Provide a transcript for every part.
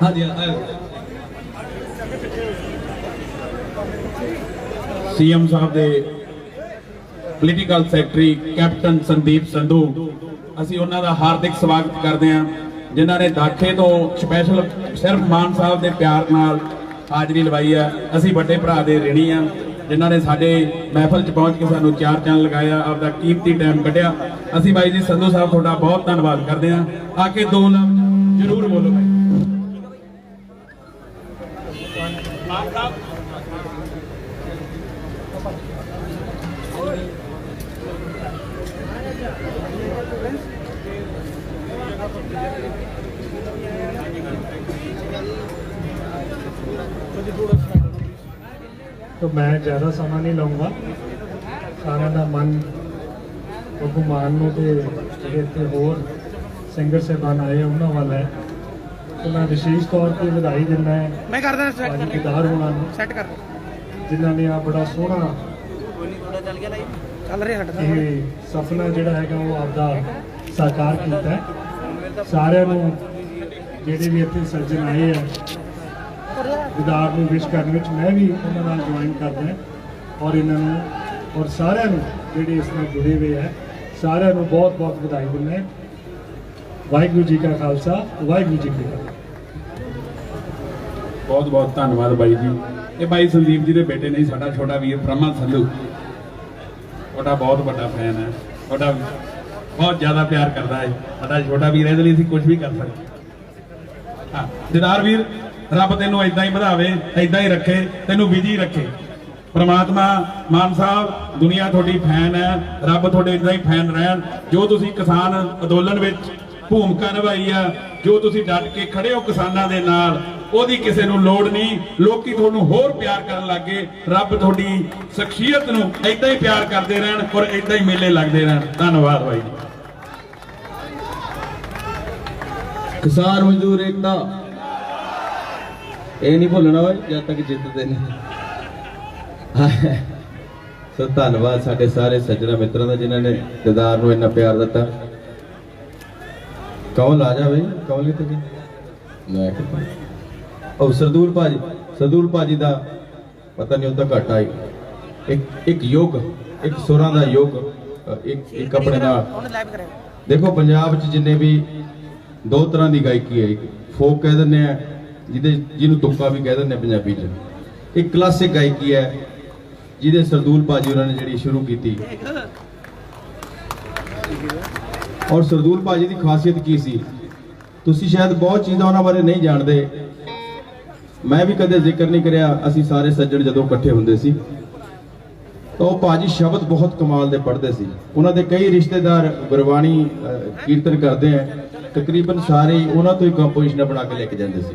हाँ जी सीएम साहब के political secretary captain Sandeep Sandhu असी उन्हों का हार्दिक स्वागत करते हैं जिन्होंने दाखे तो स्पैशल सिर्फ मान साहब के प्यार नाल हाजरी लवाई है। असी बड़े भरा दे ऋणी हाँ जिन्होंने साडे महफल च पहुँच के सानू 4 चैन लगाया आपका कीमती टाइम कढ़िया। असी भाई जी संधू साहब थोड़ा बहुत धन्यवाद करते हैं। आके 2 लफ्ज़ जरूर बोलो भाई। तो मैं ज़्यादा समा नहीं लूँगा सारा का मन भगवान इतने होर सिंगर साहबान आए उन्होंने वाला है तो मैं विशेष तौर पर बधाई दिना है गिटार होना जिन्होंने आ बड़ा सोहना सपना जोड़ा है वो आपका साकार किया है। सारे जेडे भी इतने सज्जन आए हैं गिटार में विश करने मैं भी उन्होंने ज्वाइन करदा और इन्होंने और सारे जेडे इस नाल जुड़े हुए हैं सारे बहुत बहुत बधाई दिना। वाहिगुरू जी का खालसा वाहिगुरू जी की फतेह। बहुत बहुत धन्यवाद भाई जी। ये भाई संदीप जी के बेटे नहीं साडा छोटा वीर ब्रह्मा संधू थोड़ा बहुत बड़ा फैन है थोड़ा बहुत ज़्यादा प्यार करता है साडा छोटा वीर है इसलिए कुछ भी कर सकते। हाँ दिदार वीर रब तेनों इदा ही बढ़ावे इदा ही रखे तेनों बिजी रखे परमात्मा। मान साहब दुनिया थोड़ी फैन है रब थोड़े इदा ही फैन रहन। जो तुसी किसान अंदोलन में भूमिका निभाई है जो तुसी डट के खड़े हो किसानों के नाल ओदी किसी नूं लोड़ नहीं लोकी तुहानूं होर प्यार करन लग गए। रब तुहाडी शख्सियत नूं इदा ही प्यार करते रहन और इदा ही मेले लगते रहन। धन्यवाद भाई जी। किसान मजदूर एकता ये नहीं भूलना भाई जब तक जितते नहीं। सो धन्यवाद साडे सारे सज्जना मित्रों का जिन्होंने दिदार को इन्ना प्यार दिता। कौन आ जा भाई कौन कितने सरदूल भाजी का पता नहीं उनका घट आई एक योग एक सुरां दा योग एक अपने नाल देखो पंजाब च जिन्ने भी 2 तरह की गायकी है। एक फोक कह दें जिन्होंने तुक्का भी कह दें पंजाबी च। एक क्लासिक गायकी है जिदे सरदूल भाजी उन्होंने जी शुरू की और सरदूल भाजी की खासियत की सी तुसी शायद बहुत चीज़ां उन्हां बारे नहीं जानते। मैं भी कदे जिक्र नहीं करिया असी सारे सज्जन जदों इकट्ठे हुंदे सी तो भाजी शब्द बहुत कमाल दे पढ़ते सी। उन्हां दे कई रिश्तेदार गुरबाणी कीर्तन करते हैं तकरीबन सारे उन्हां तो ही कंपोजिशन बना के लेके जाते सी।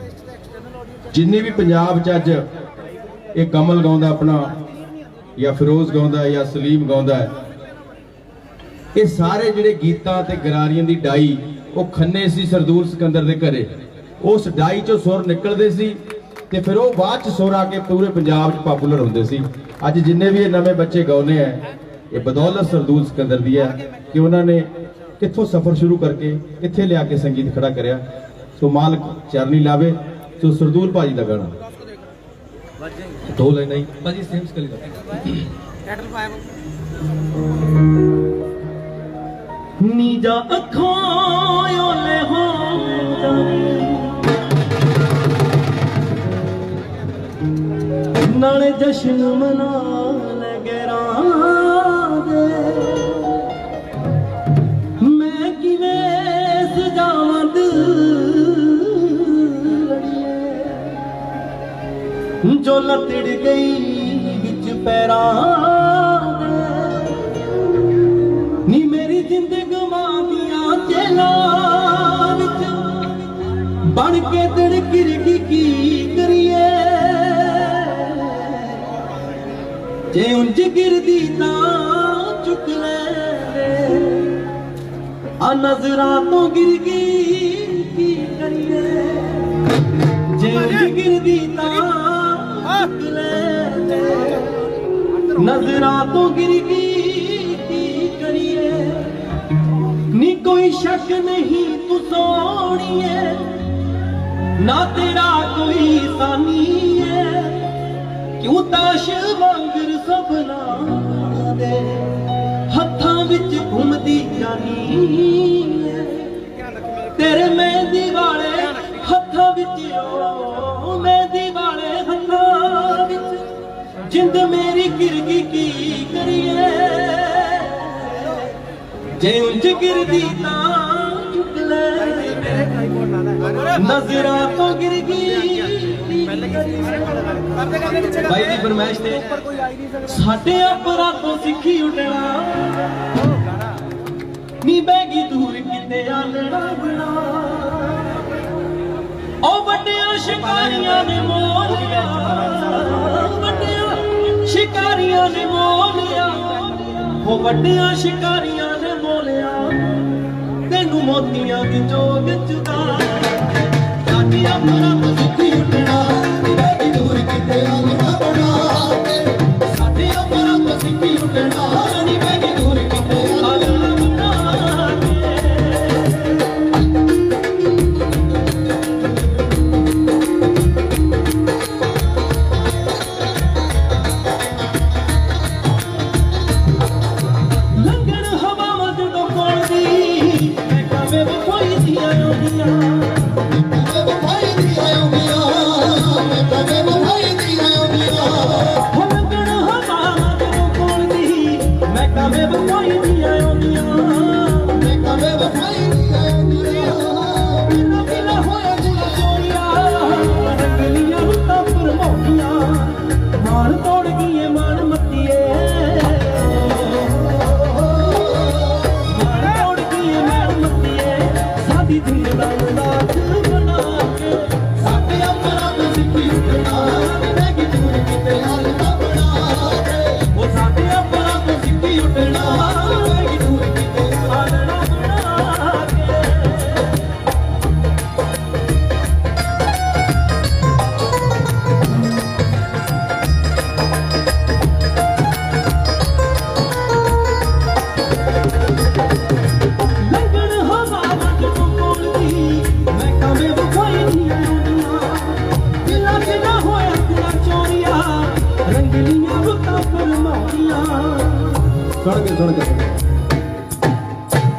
जिन्नी भी पंजाब च अज एक कमल गाउंदा अपना या फिरोज गाउंदा या सलीम गाउंदा है ये सारे जिहड़े गीतां ते गरारियां दी डाई वो खन्ने सी सरदूल सिकंदर दे घरे। उस डाई चों सुर निकलदे सी ते फिर वो बाद च सुर आके पूरे पंजाब च पॉपुलर हुंदे सी। अज जिन्ने भी नवे बच्चे गाउने हैं ये बदौलत सरदूल सिकंदर दी है कि उन्होंने कित्थों सफर शुरू करके इत्थे लिया के संगीत खड़ा करया। सो मालक चरनी लावे। सो सरदूल भाजी का गाना 2 लाइन ही भाजी सेम्स कर नीजा अखों ओले हो नाले जश्न मना लगे दे मैं किवें सजावां दिल जो लतड़ गई विच पैरां नी मेरी जिंदगी मादियां चेला विच बन के तिड़किर की करिए जे उंज गिरदी ना चुक ले आ नजरा तो गिर गई की करिए जे उंज गिरदी ना चुक ले नजरा तो गिर गई नी कोई शक नहीं तू तू सोहणीए ना तेरा कोई सानी है क्यों ताश वांगर सपना दे हत्थां विच घुमदी जानी है तेरे मेहंदी वाले हत्थां विच ओ मेहंदी वाले हत्थां विच जिंद मेरी गिरगी की करिए जे उंज गिरदी तां चुक ले नजरा तो गिरगी भाई दी फरमाइश ते साडे अपरां तो सिੱਖੀ उठना नी बैगी दूर किते आलड़ा बना ओ वड्डियां शिकारियां ने मोल लिया वड्डियां शिकारियां ने मोल लिया ओ वड्डियां शिकारियां ने मोलिया तेनू मोतियां दी जोग चुका साडी अपरां तो सिੱਖੀ उठना नी बैगी दूर किते आलड़ा बना साडी अपरां तो सिੱਖੀ उठना नी बैगी दूर किते आलड़ा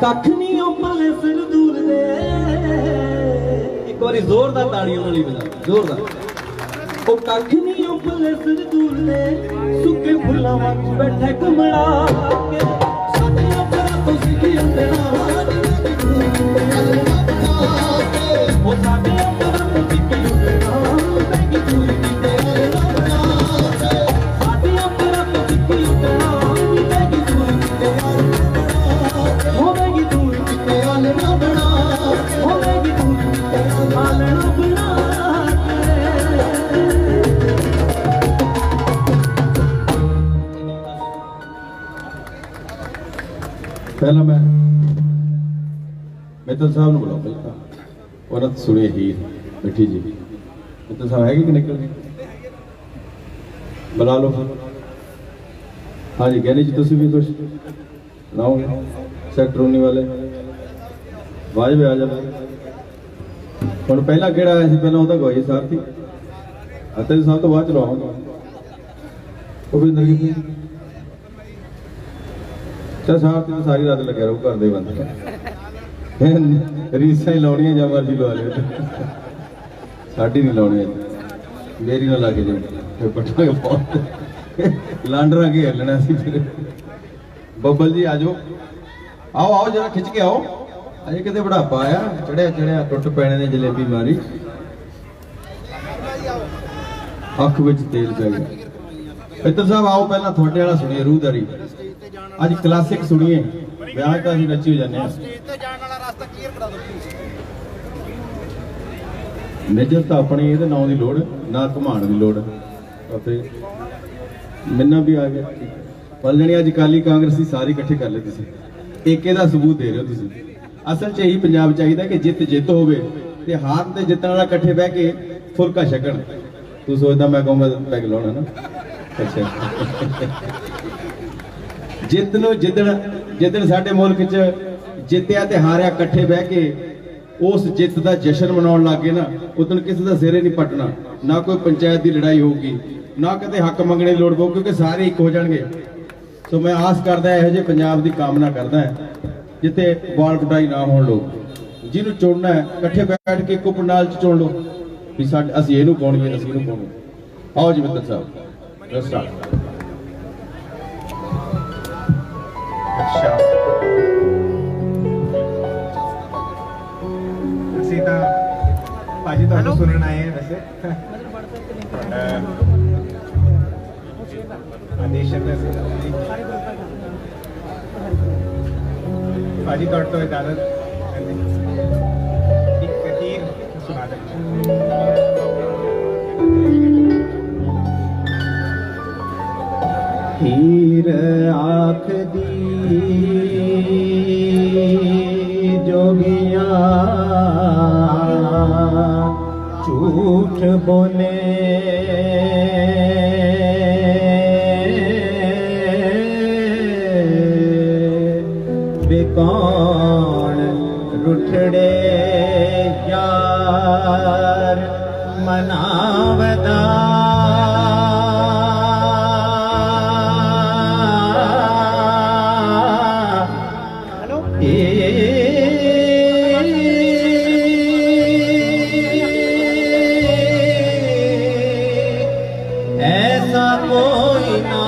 कख नहीं पले सिर दूर दे एक बारी जोरदार ताड़ियों वाली बजा जोरदार ओ कख नहीं पले सिर दूर दे सुके फुल्लां वांग बैठे कमला के साडे अपरां तो सिੱਖੀ उठना ओ साडे अपरां तो सिੱਖੀ उठना बैगी दूर किते आलड़ा साडे अपरां तो सिੱਖੀ उठना बैगी दूर किते होवेगी दूर किते आलड़ा बना होवेगी दूर किते आलड़ा बना पहला मैं मित्तल साहब ने बुलाओ पहला औरत सुने हीर मिठी जी मित्तल साहब है कि निकल गए बुला लो हाँ जी गैनी जी तुम भी कुछ सुनाओगे सैक्टर 19 वाले वाजब आ जाए हम पहला केड़ा आया सी पहला ਉਹਦਾ ਗਵਾਈ ਸਾਹਿਬ ਸੀ ਅਤੇ ਸਾਹਿਬ ਤੋਂ ਬਾਅਦ ਚਲਾਵਾਂਗਾ ਉਹ ਵੀ ਅੰਦਰ ਕੀ ਤਾਂ ਸਾਹਿਬ ਤੇ ਸਾਰੀ ਰਾਤ ਲੱਗਿਆ ਰਹੂ ਘਰ ਦੇ ਬੰਦ ਰੀਸਾਂ ਹੀ ਲਾਉਣੀਆਂ ਜਾਂ ਮਰਜ਼ੀ ਲਵਾ ਲਿਓ ਸਾਡੀ ਨਹੀਂ ਲਾਉਣੀ ਮੇਰੀ ਨਾਲ ਲੱਗ ਜੇ ਫਿਰ ਪਟਾਂਗੇ ਬਹੁਤ ਲਾਂਡਰਾਂ ਕੇ ਹੱਲਣਾ ਸੀ ਫਿਰ ਬੱਬਲ ਜੀ ਆਜੋ आओ आओ जरा खिंच के आओ अजे किते बुढ़ापा आया चढ़िया चढ़िया टुट पैने ने जलेबी मारी अख विच तेल पै गया मित्तल साहब आओ पहला थोड़े वाला सुनिए रूहदारी अज क्लासिक सुनिए ब्याह तो असीं नच्ची हो जाने मेजर तो अपने ये नाम की लोड़ ना घुमाण की लोड़ मिन्ना भी आ गया पल जणी अज अकाली कांग्रेसी सारी इकट्ठे कर ले तुसीं ਏਕੇ ਦਾ ਸਬੂਤ ਦੇ ਰਹੇ ਹੋ ਤੁਸੀਂ ਅਸਲ 'ਚ ਇਹੀ ਪੰਜਾਬ ਚਾਹੀਦਾ ਕਿ ਜਿੱਤ ਹੋਵੇ ਤੇ ਹਾਰ ਤੇ ਜਿੱਤਣ ਵਾਲਾ ਇਕੱਠੇ ਬਹਿ ਕੇ ਫੁਲਕਾ ਛਕਣ ਤੂੰ ਸੋਚਦਾ ਮੈਂ ਕਹੂੰਗਾ ਪੈਗ ਲਾਉਣਾ ਨਾ ਅੱਛਾ ਜਿੱਦਣ ਸਾਡੇ ਮੁਲਕ 'ਚ ਜਿੱਤਿਆ ਤੇ ਹਾਰਿਆ ਇਕੱਠੇ ਬਹਿ ਕੇ उस जित का जश्न मनाउण लग गए ना, उदन किसी का सिर ही नहीं पटना, ना कोई पंचायत की लड़ाई होगी, ना कदे हक मंगने की लोड़ पऊ, क्योंकि सारे एक हो जाएंगे। सो मैं आस करदा इहो जिहे पंजाब की कामना करदा है जिथे वाल पुटाई ना हो। लोग जिन्होंने चुनना है इकट्ठे बैठ के इको पंडाल च चुन लो भी असीं इहनूं पाउणीए, असीं इहनूं पाउणीए। आओ जी मित्तर साहब स्टार्ट। अच्छा ਅਸੀਂ ਤਾਂ ਭਾਜੀ ਤੁਹਾਨੂੰ ਸੁਣਨ ਆਏ ਹਾਂ ਵੈਸੇ ਆਦੇਸ਼ ਹੈ ਭਾਜੀ ਤੁਹਾਡੇ ਤੋਂ ਇਜਾਜ਼ਤ ਇੱਕ ਹੀਰ ਸੁਣਾ ਦਿੰਦਾ। हीर आख दी जोगिया झूठ बोले वे कौन रुठड़े यार मनावदा ऐसा कोई ना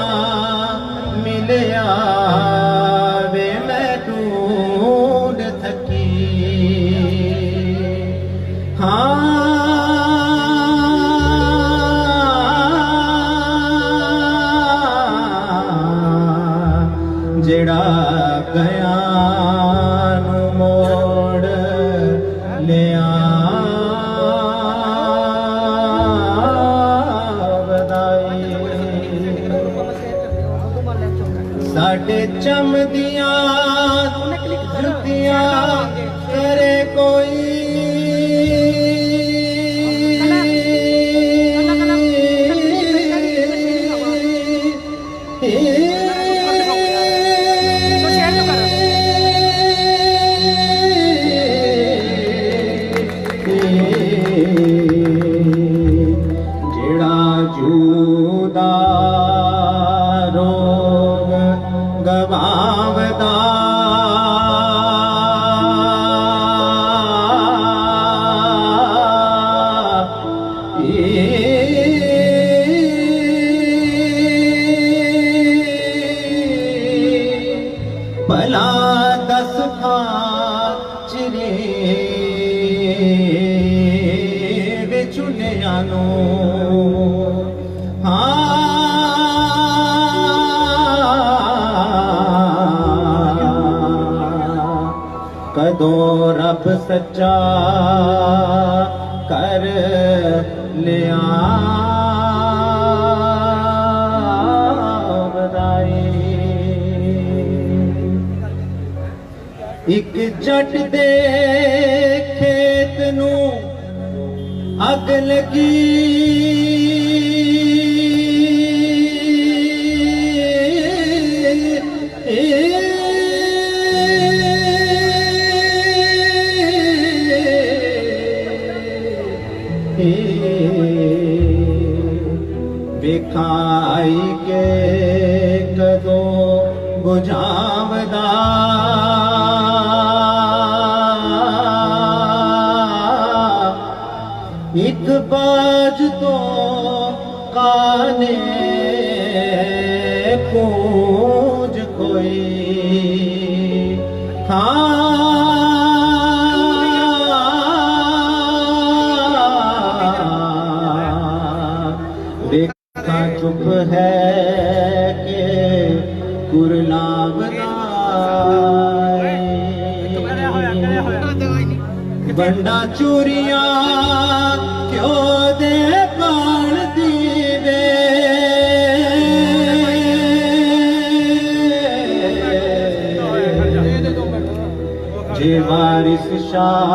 मिलया वे मैं ढूंढ थकी। हाँ जेड़ा गया मोड़ लिया साडे चमदियां जुतियां करे कोई जेड़ा जुदा रोग गवावदा भला दस फाचरे विचुनिया नो कदों रब सच्चा कर लिया बधाई। एक जट दे खेत नू अग लगी विखाई के कदों बुझावदा एक बाज तो काने पूज कोई देखा चुप है के कुरलाम बंडा चूरिया क्यों दे पान दीवे जे वारिस शाह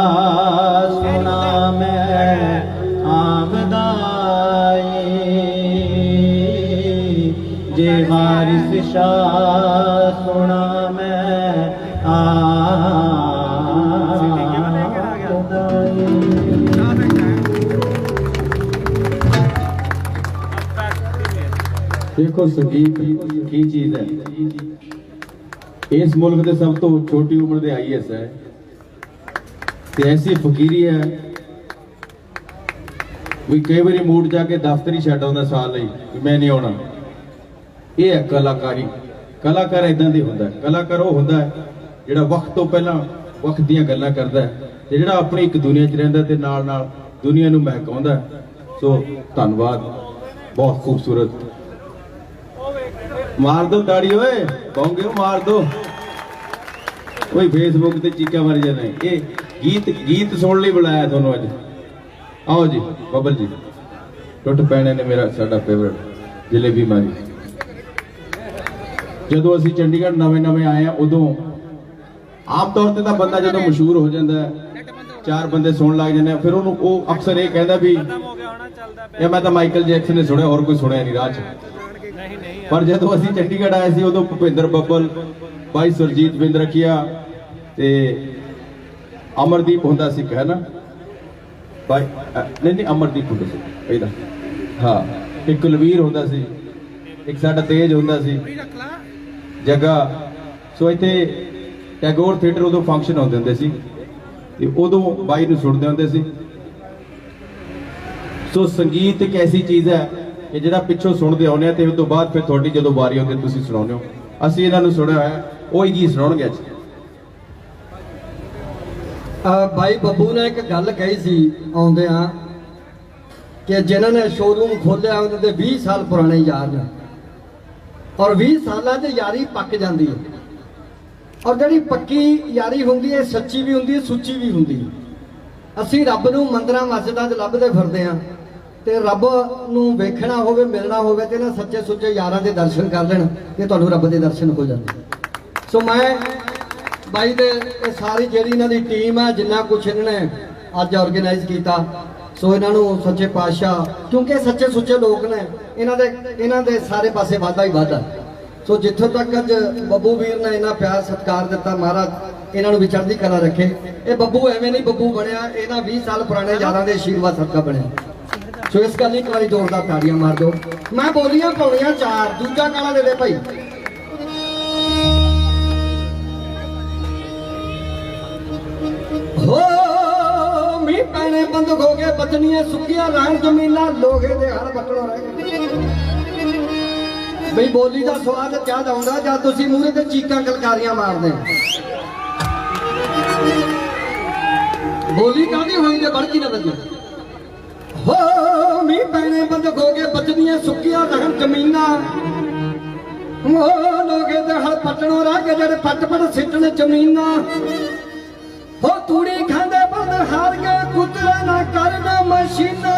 सुना मैं आमदाई जे वारिस शाह सुना मैं आमदाई। देखो संगीत की चीज है। इस मुल्क के सब तो छोटी उम्र के IAS है ते ऐसी फकीरी है भी कई बार मूड जाके दफ्तर ही छड्ड आउंदा साल लई भी मैं नहीं आउणा। ये है कलाकारी। कलाकार इदां दी हुंदा है। कलाकार वो हुंदा है जिहड़ा वक्त तो पहला वक्त दीयां गल्लां करदा है ते जिहड़ा अपनी एक दुनिया च रहिंदा ते नाल नाल दुनिया नूं महकाउंदा है। सो धन्नवाद, बहुत खूबसूरत। मार दो ताड़ी ओए कहोगे मार दो कोई फेसबुक ते चीका मारी जाने। ये गीत सुन लई बुलाया तुहानूं अज। आओ जी बबल जी। टुट पैणे ने मेरा साडा फेवरेट जलेबी मारी। जदों असीं चंडीगढ़ नवें नवें आए हैं उदों आम तौर ते तां बंदा जदों मशहूर हो जाता है 4 बंदे सुन लग जाते हैं फिर उन्होंने वो अक्सर ये कहता भी ये मैं तो माइकल जैक्सन ने सुनिया और कोई सुनिया नहीं राह च। पर जदों असीं चंडीगढ़ आए सी उदों भुपिंदर बब्बल भाई सुरजीत बिंद्रखिया ते अमरदीप हुंदा सी है ना भाई नहीं अमरदीप हुंदा सी पहला हाँ एक कुलवीर हुंदा सी एक साडा तेज हुंदा सी जगह। सो इत्थे टैगोर थिएटर उदों फंक्शन होंदे हुंदे सी ते उदों बाई नूं सुणदे हुंदे सी। सो संगीत एक ऐसी चीज़ है कि जिहड़ा पिछों सुणदे आउने ते उस तों बाद फिर तुहाडी जदों वारी आउंदी तुसीं सुणाउने हो। असीं इन्हां नूं सुणिया होया ओही गीत सुणाउणगे अज। भाई बब्बू ने एक गल कही सी आउंदे आ कि जिन्होंने शोरूम खोलिया उन्होंने 20 साल पुराने यार ने और 20 साल से यारी पक जाती है और जी पक्की यारी होंगी है सच्ची भी होंगी सुच्ची भी होंगी। असी रब नूं मंदिरां मस्जिदां च लभदे फिरदे हां ते रब नूं वेखना होवे मिलना होवे ते ना सच्चे सुच्चे यारां दे दर्शन कर लेण ते तुहानूं रब दे दर्शन हो जांदे। सो मैं भाई दे सारी जिहड़ी इन्हां दी टीम है जिन्ना कुछ इन्होंने अज ऑर्गेनाइज किया सो इन्हों सच्चे पातशाह क्योंकि सच्चे सुच्चे लोग ने इन्हां दे सारे पासे वाधा ही वाधा। सो जिथों तक अज बब्बू वीर ने इन्ना प्यार सत्कार दिता महाराज इन्हों भी चढ़ती कला रखे। ये बब्बू एवें नहीं बब्बू बनया इन्हां 20 साल पुराने यारां दे आशीर्वाद सदका बनया। सो इस गल एक बार जोरदार ताड़ियां मार दो। मैं बोलियां पाउणियां 4 दूजा गाना दे दे भाई। हो मी पैने बंद हो गए बचनियां सुखियां रहन जमीना लोगे दे हर बकड़ो रह बई बोली का स्वाद क्या आउंदा जद तुसीं मूहरे ते चीकां कलकारियां मारदे। बोली कादी होई ते बड़की ना बजी। हो मी पैने बंद हो गए बचनियां सुखियां रहन जमीना हो लोगे दे हर पटणो रह गए जेड़े पट पट सिटने जमीना। हो तूड़ी खांदे बंद हार गए कुतरे ना करना मशीना।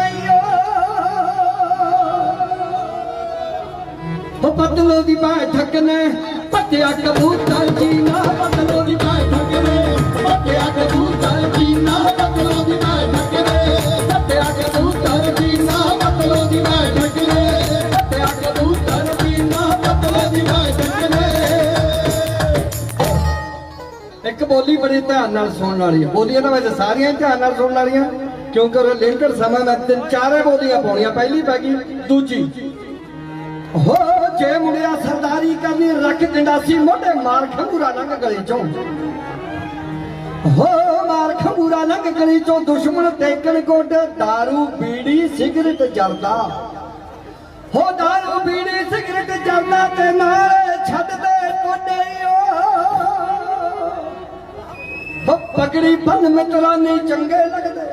हो बदलो दी बैठक ने पटिया कबूतर जीना बदलो दी बैठक ने पटिया कबूतर जीना बदलो दी बैठक ने पटिया कबूतर जीना बदलो दी बैठक ने पटिया कबूतर जीना बदलो दी बैठक ने। एक बोली बड़ी ध्यान नाल सुनने वाली है। बोलियां ना वैसे सारियां ध्यान नाल सुनने वाली क्योंकि और लिमिटेड समय मैं 3-4 बोलियां पाउणियां। पहली पै गई दूजी हो जे मुड़िया सरदारी करनी रख गंडासी मोटे मार खंगूरा लंघ गली चों। हो मार खंगूरा लंघ गली चों दुश्मन देखण गोडे दारू बीड़ी सिगरेट जलदा। हो दारू बीड़ी सिगरेट जलदा ते नाले छड्ड दे कोडे हो पगड़ी बन मित्रा नहीं चंगे लगदे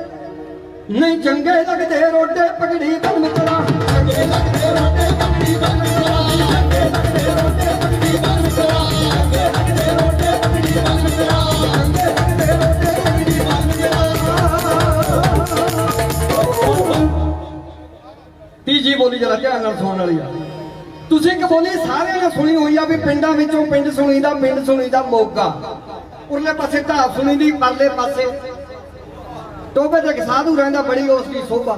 नहीं चंगे लगदे रोडे पगड़ी बन मित्रा चंगे लगदे रोडे पगड़ी बन मित्रा चंगे लगदे रोडे पगड़ी बन मित्रा चंगे लगदे रोडे पगड़ी बन मित्रा चंगे लगदे रोडे पगड़ी बन मित्रा। तीजी बोली जरा ध्यान नाल सुणन वाली आ। तुसीं एक बोली सारिਆਂ ने सुनी हुई आ भी पिंडां विचों पिंड सुणीदा मोगा उरले पासे ढाब सुणीदी परले पासे टोबे ते साधु रहिंदा बड़ी उसकी शोभा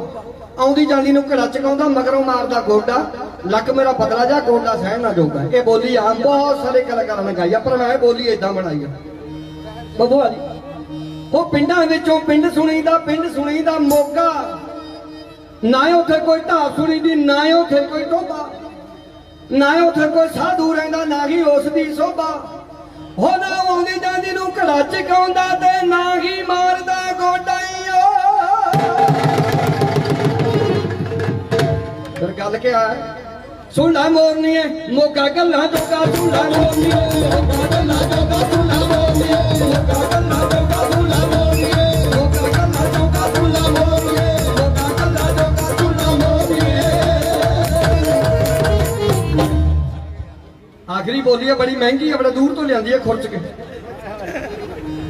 आउंदी जांदी नूं घड़ा चकाउंदा मगरों मारदा गोडा लक मेरा बदला जा गोडा सहन ना जोगा। ये बोली आ बहुत सारे कलाकारां ने गाई पर मैं बोली इदां बनाई आ बबूआ जी। वो पिंडां विचों पिंड सुणीदा मोगा ना उत्थे कोई ढाब सुणीदी ना उत्थे कोई टोबा ਨਾ ਉੱਥੇ ਕੋਈ ਸਾਧੂ ਰਹਿੰਦਾ ਨਾ ਹੀ ਉਸ ਦੀ ਸੋਭਾ ਹੋ ਨਾ ਆਉਂਦੀ ਜਾਂਦੀ ਨੂੰ ਘੜਾ ਚਕਾਉਂਦਾ ਤੇ ਨਾ ਹੀ ਮਾਰਦਾ ਗੋਡਾਈਓ ਫਿਰ ਗੱਲ ਕੀ ਆ ਸੁਣ ਲੈ ਮੋਰਨੀਏ ਮੋਗਾ ਗੱਲਾਂ ਜੋਗਾ ਸੁਣ ਲੈ ਮੋਰਨੀਏ ਮੋਗਾ ਗੱਲਾਂ ਜੋਗਾ ਸੁਣ ਲੈ ਮੋਰਨੀਏ ਮੋਗਾ ਗੱਲਾਂ ਜੋਗਾ ਸੁਣ ਲੈ ਮੋਰਨੀਏ ਮੋਗਾ ਗੱਲਾਂ ਜੋਗਾ ਸੁਣ ਲੈ ਮੋਰਨੀਏ ਮੋਗਾ ਗੱਲਾਂ ਜੋਗਾ ਸੁਣ ਲੈ ਮੋਰਨੀਏ आखिरी बोली है बड़ी महंगी है बड़ा दूर तो लियांदी है खुरच के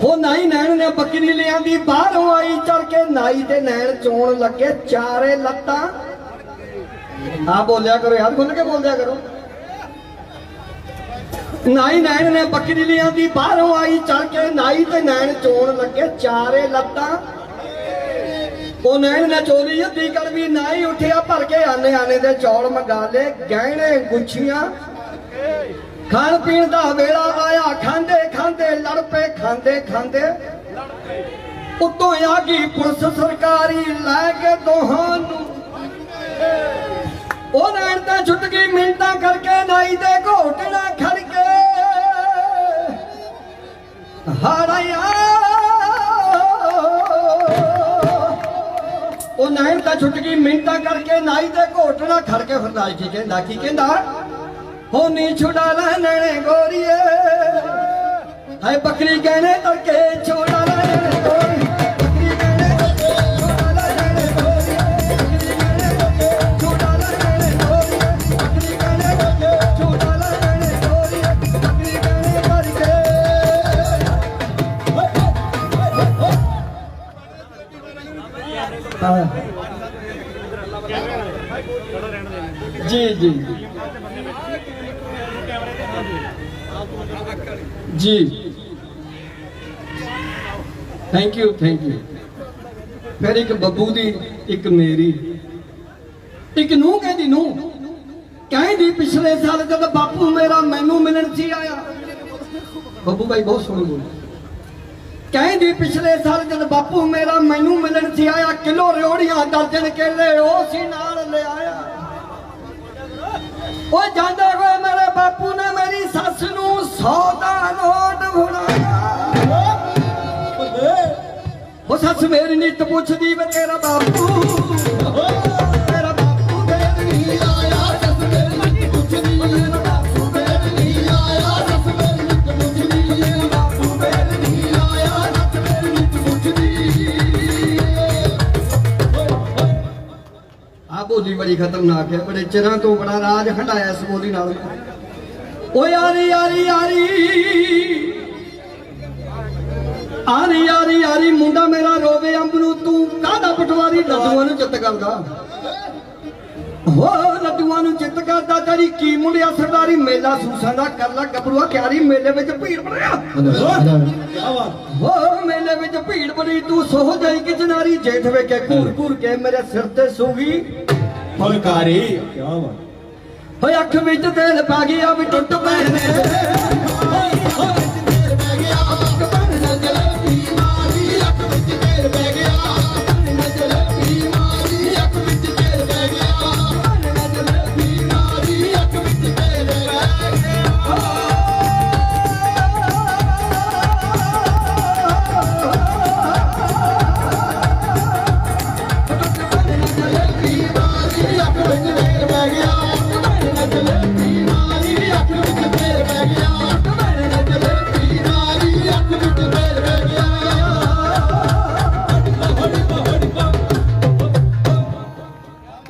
हो नाई नैन ने बकरी लियांदी बाहरों आई चल के नाई दे नैन चोण लगे चारे लत्ता आ बोलिया करो यार खुल के बोल दिया करो नाई नैन ने बकरी लियांदी बाहरों आई चल के नाई ते नैन चोण लगे चारे लत्ता ओ नैन ने चोली अद्धी कर भी नाई उठिया भर के आने आने दे चौल मंगा ले गहने गुच्छियां खान पीन का वेला आया खांदे खांदे लड़ पे खांदे खांदे उतों आ गई पुलिस सरकारी लैके दोहां ओ नैन ते छुट गई मिनटा करके नाई दे घोटना खड़ के हाराया ओ नैन ते छुट गई मिनटा करके नाई दे घोटना खड़ के फिर नाई की कहंदा होनी छुड़ा नैने गोरिए है बकरी कहने तड़के छोड़ा नैने गोरी बकरी कहने तड़के छोड़ा नैने गोरी बकरी कहने तड़के छोड़ा नैने गोरी बकरी कहने तड़के छोड़ा नैने गोरी बकरी कहने करके जी जी जी थैंक यू फिर एक बब्बू दी एक मेरी एक नूह कहती नूह कहती पिछले साल जब बापू मेरा मैनू मिलन सी आया बब्बू भाई बहुत सोहनी बोली कहती पिछले साल जब बापू मेरा मैनू मिलन सी आया किलो रेवड़ियां दर्जन केले ओ सी नाल ले आया वो जांदे हुए मेरे बापू ने मेरी सस नू 100 दा नोट फड़ाया वो सस मेरी नित पुछदी वे तेरा बापू फिर नहीं आया सस मेरी नित पुछदी मेरा बापू फिर नहीं आया सस मेरी नित पुछदी मेरा बापू फिर नहीं आया सस मेरी नित पुछदी आ बोली बड़ी खतरनाक है बड़े चिरां तो बड़ा राज हटाया इस बोली नाल ओ यारी यारी यारी आरी यारी यारी मुंडा मेरा रोवे अंब नू तू कादा पटवारी लड्डूआं नू चित करदा हो लड्डूआं नू चित करदा तेरी की मुंडिया सरदारी मेला सूसां दा कर ला गबरूआ क्यारी मेले विच भीड़ बढ़िया हो मेले विच भीड़ बड़ी तू सोह जाई कि जनारी जेठ वेखे घूर घूर के मेरे सिर ते सूगी फुलकारी क्या बात होय अख विच तेल पा गया भी टुट पैने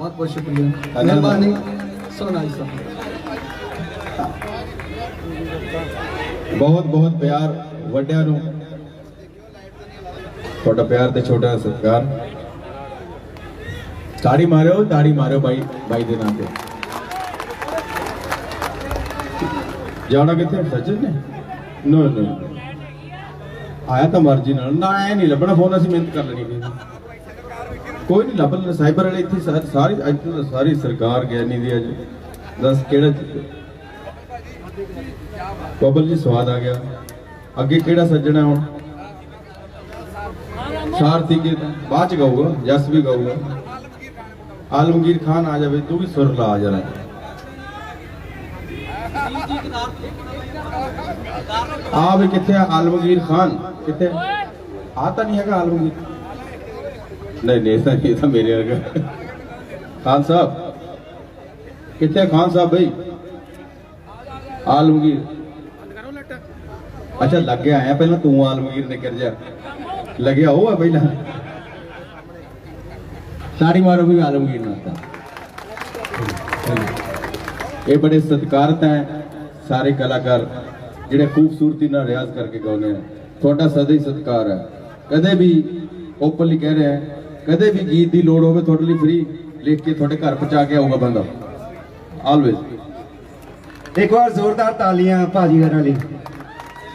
बहुत शुक्रिया मेहरबानी सो नाइस बहुत बहुत प्यार ਵੱਡਿਆਂ ਨੂੰ ਤੁਹਾਡਾ ਪਿਆਰ ਤੇ ਛੋਟਾ ਸਤਿਕਾਰ ਤਾੜੀ ਮਾਰਿਓ ਬਾਈ ਦੇ ਨਾਮ ਤੇ ਜਾਣਾ ਕਿੱਥੇ ਸੱਜਣ ਨੇ ਨੋ ਆਇਆ ਤਾਂ ਮਰਜ਼ੀ ਨਾਲ ਨਾ ਐ ਨਹੀਂ ਲੱਭਣਾ ਫੋਨ ਅਸੀਂ ਮਿਹਨਤ ਕਰ ਲੈਣੀ ਕੋਈ ਨਹੀਂ ਲੱਭ ਲੈਣਾ ਸਾਈਬਰ ਵਾਲੇ ਇੱਥੇ ਸਾਰੀ ਸਰਕਾਰ ਗਿਆਨੀ ਦੀ ਅੱਜ ਦੱਸ ਕਿਹੜਾ ਬੱਬਲ ਜੀ ਸਵਾਦ ਆ ਗਿਆ ਅੱਗੇ ਕਿਹੜਾ ਸੱਜਣਾ ਹੁਣ ਸਾਰਥੀ ਕੇ ਬਾਅਦ ਚ ਗਾਊਗਾ ਜਸ ਵੀ ਗਾਊਗਾ आलमगीर खान आ जाए तू भी सुर ला आ जाना ਆ ਵੀ ਕਿੱਥੇ ਆ ਆਲਮਗੀਰ ਖਾਨ ਕਿੱਥੇ ਆ ਤਾਂ ਨਹੀਂ ਹੈਗਾ ਆਲਮਗੀਰ ਨਹੀਂ ਇਹ ਤਾਂ ਮੇਰੇ ਵਰਗਾ ਖਾਨ ਸਾਹਿਬ कितने खान साहब भाई आलमगीर अच्छा लग गया है पहला तू आलमगीर ने कर जा लगे हो है पहला ताड़ी मारो भी आलमगीर ना ये बड़े सत्कारत हैं सारे कलाकार जिहड़े खूबसूरती ना रियाज करके गाने हैं थोड़ा सदा ही सत्कार है कदे भी ओपनली कह रहे हैं कदे भी गीत की लोड़ होवे थोड़े लिए फ्री लिख के थोड़े घर पहुंचा के आऊगा बंदा ऑलवेज एक बार जोरदार तालियां भाजी हरा ਲਈ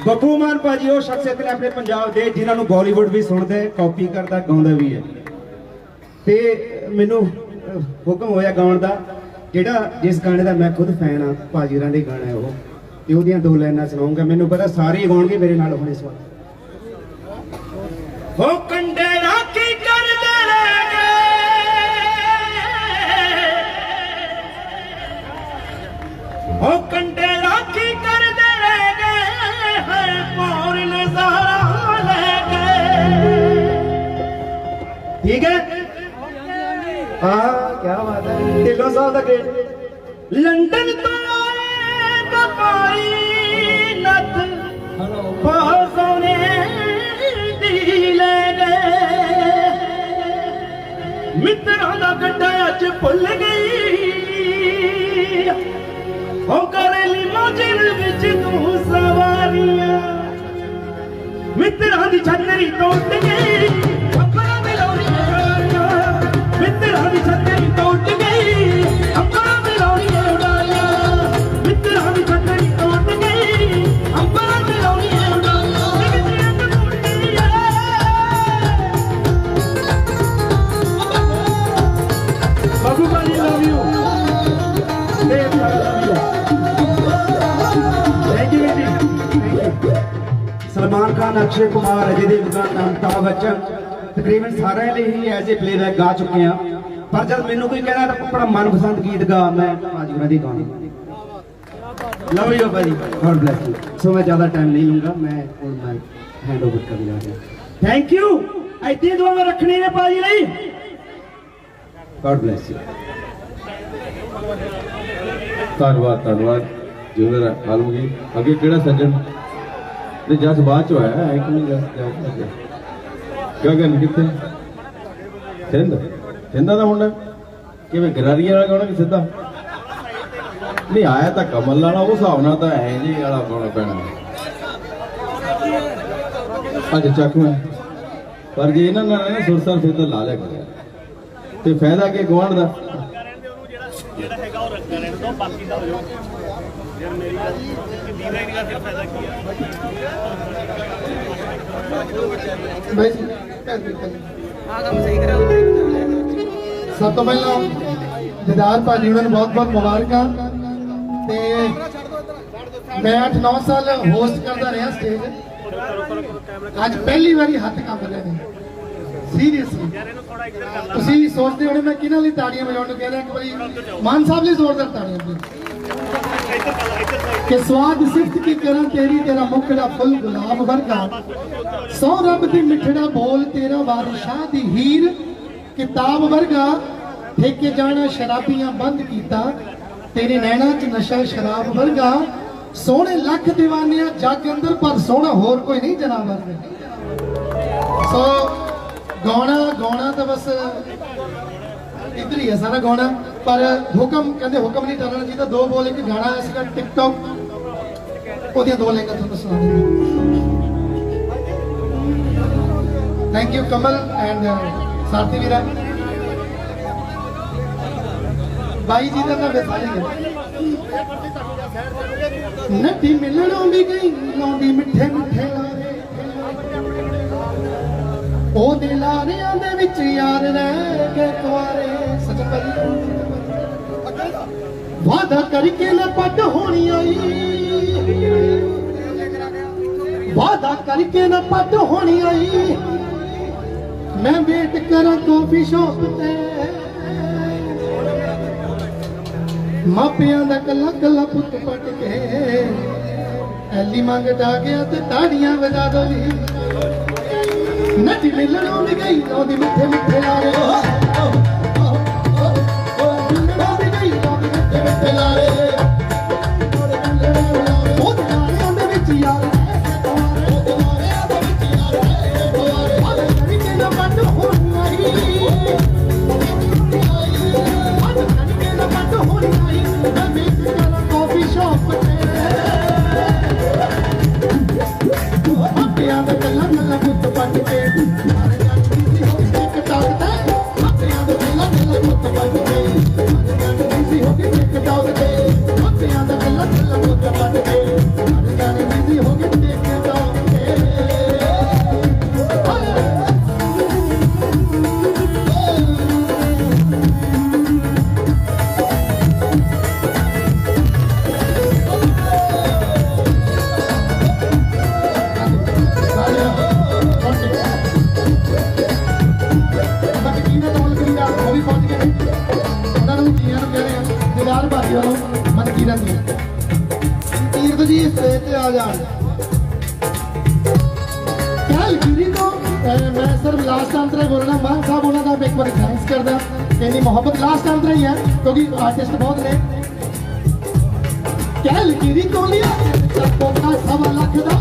ਬੱਬੂ ਮਾਨ ਭਾਜੀ ਉਹ ਸ਼ਖਸੀਅਤ ਨੇ ਆਪਣੇ ਪੰਜਾਬ ਦੇ ਜਿਨ੍ਹਾਂ ਨੂੰ ਬਾਲੀਵੁੱਡ ਵੀ ਸੁਣਦਾ ਹੈ ਕਾਪੀ ਕਰਦਾ ਗਾਉਂਦਾ ਵੀ ਹੈ ਤੇ ਮੈਨੂੰ ਹੁਕਮ ਹੋਇਆ ਗਾਉਣ ਦਾ ਜਿਹੜਾ ਜਿਸ ਗਾਣੇ ਦਾ ਮੈਂ ਖੁਦ ਫੈਨ ਆ ਭਾਜੀ ਹਰਾਂ ਦੇ ਗਾਣਾ ਹੈ ਉਹ ਤੇ ਉਹਦੀਆਂ ਦੋ ਲਾਈਨਾਂ ਸੁਣਾਉਂਗਾ ਮੈਨੂੰ ਪਤਾ ਸਾਰੇ ਹੀ ਗਾਉਣਗੇ ਮੇਰੇ ਨਾਲ ਹੁਣ ਇਸ ਵਾਰ ਹੋ ਕੰਡੇ ਰਾਖੀ ਕਰਦੇ ਰਹਿ ਗਏ ओ कंडे राखी कर दे रह गए हर पौर नजारा ले गए ठीक है हाँ क्या बात है ढिल्लों साहब का गेट लंदन तो आए बपाई नथ बाहों ने दी ले गए मित्रों का गड्ढा अज भुल गई ओ करेली मौजिन विच तू सवारियां मित्रा दी छतरी टूट गई अपना मिलाउनी उड़ाइयां मित्रा दी छतरी टूट गई अपना मिलाउनी उड़ाइयां मित्रा दी छतरी टूट गई अपना मिलाउनी उड़ाइयां बाबू भाई लव यू सलमान खान अक्षय कुमार अजय देवगन अमिताभ बच्चन तकरीबन सारे ही एज ए प्लेबैक गा चुके हैं पर जब मैनू कोई कहना तो अपना मनपसंद गीत गा मैं भाजी होरां दी गाना लव यू भाजी गॉड ब्लेस यू सो मैं ज्यादा टाइम नहीं लूंगा मैं हैंड ओवर कर रहा थैंक यू इतनी दुआ रखनी है भाजी ਲਈ गॉड ब्लेस यू धन्यवाद धन्यवाद जिंदा आलमगीर अगे केड़ा सज्जन ते जस बाद चो आया है कि नहीं क्या करन किथे सिंध सिंधा दा मुंडा किवें गरारियां वाला गाना कि सीधा नहीं आया तो कमल वाला उस हिसाब नाल तां है जी वाला गाना पैना अज चक में पर जे इन्हां नाल सुरसर फिर तो ला लिया कर ते फायदा के गवाण दा सब तो पहला दिदार भाजी उन्होंने बहुत बहुत मुबारक ते मैं 8-9 साल होस्ट करता रहा स्टेज अज पहली बारी हाथ कंब रहे हैं सीरियसली तुसी सोचते होने मैं किन्हां लई ताड़ियां बजाउण कह रहा एक बारी मान साहब लई जोरदार ताड़ियां कि स्वाद सिफ्त की करा तेरी तेरा मुखड़ा फुल गुलाब वर्गा सौ रब दी मिठड़ा बोल तेरा बादशाह दी हीर किताब वर्गा ठेके जाना शराबियां बंद कीता तेरे नैना च नशा शराब वर्गा सोने लख दीवानिया जग अंदर पर सोना होर कोई नहीं जनावर सो गाना गाना तो बस इधर ही है सारा गाना पर हुक्म कहते हुक्म नहीं टलना चाहिए दो बोल एक गाना इसका टिकटॉक ओदियां दो लाइनां तुहानू सुना देंगे थैंक यू कमल एंड साथी वीरा भाई जी का नाम नटी मिलनों भी गई लौंदी मिठे मिठे लारे ओ दिलारियां दे विच यार रह के कुआरे सच वादा करके न पट होनी आई वादा करके न पट होनी आई मैं वेट करा कॉफी शॉप ते ਮਾਪਿਆਂ ਦਾ ਕੱਲਾ ਕੱਲਾ ਪੁੱਤ ਪਟ ਕੇ ਐਲੀ ਮੰਗ ਡਾ ਗਿਆ ਤੇ ਤਾੜੀਆਂ ਵਜਾ ਦੋ ਨੀ ਨੱਡੀ ਮਿਲਣੋਂ ਵੀ ਗਈ ਲਾਉਂਦੀ ਮਿੱਠੇ ਮਿੱਠੇ ਲਾਰੇ ਮਿਲਣੋਂ ਵੀ ਗਈ ਲਾਉਂਦੀ ਮਿੱਠੇ ਮਿੱਠੇ ਲਾਰੇ ਉਹ ਤਾਰਿਆਂ ਦੇ ਵਿੱਚ ਯਾਰ मैं सर लास्ट आंतरा बोलना मान साहब उन्होंने आप एक बार थैंक्स कर दें इन्नी मोहब्बत लास्ट आंतरा ही है क्योंकि आर्टिस्ट बहुत ने कैल गिरी को लिया पोका 1.25 लाख दा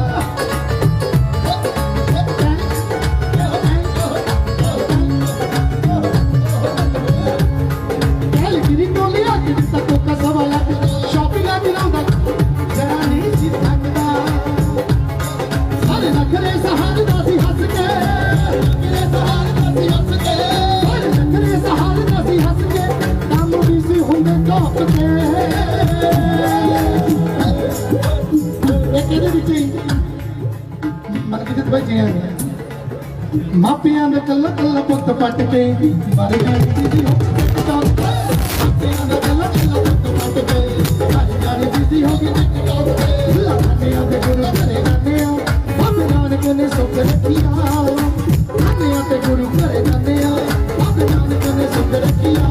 कैल गिरी को लिया पोका 1.25 लाख शॉपिंग आ दिलाऊंगा जरा नहीं जी सकता सारे नखरे सहारदा सी हंस के मापियां दा कल्ला कल्ला पुत पट के मर गई मापियां दा कल्ला कल्ला पुत पट के मर गई बिजी हो गई लानियां दे गुरु करे जाने आ बाबे नानक ने सुख रखिया लानियां दे गुरु करे जाने आ बाबे नानक ने सुख रखिया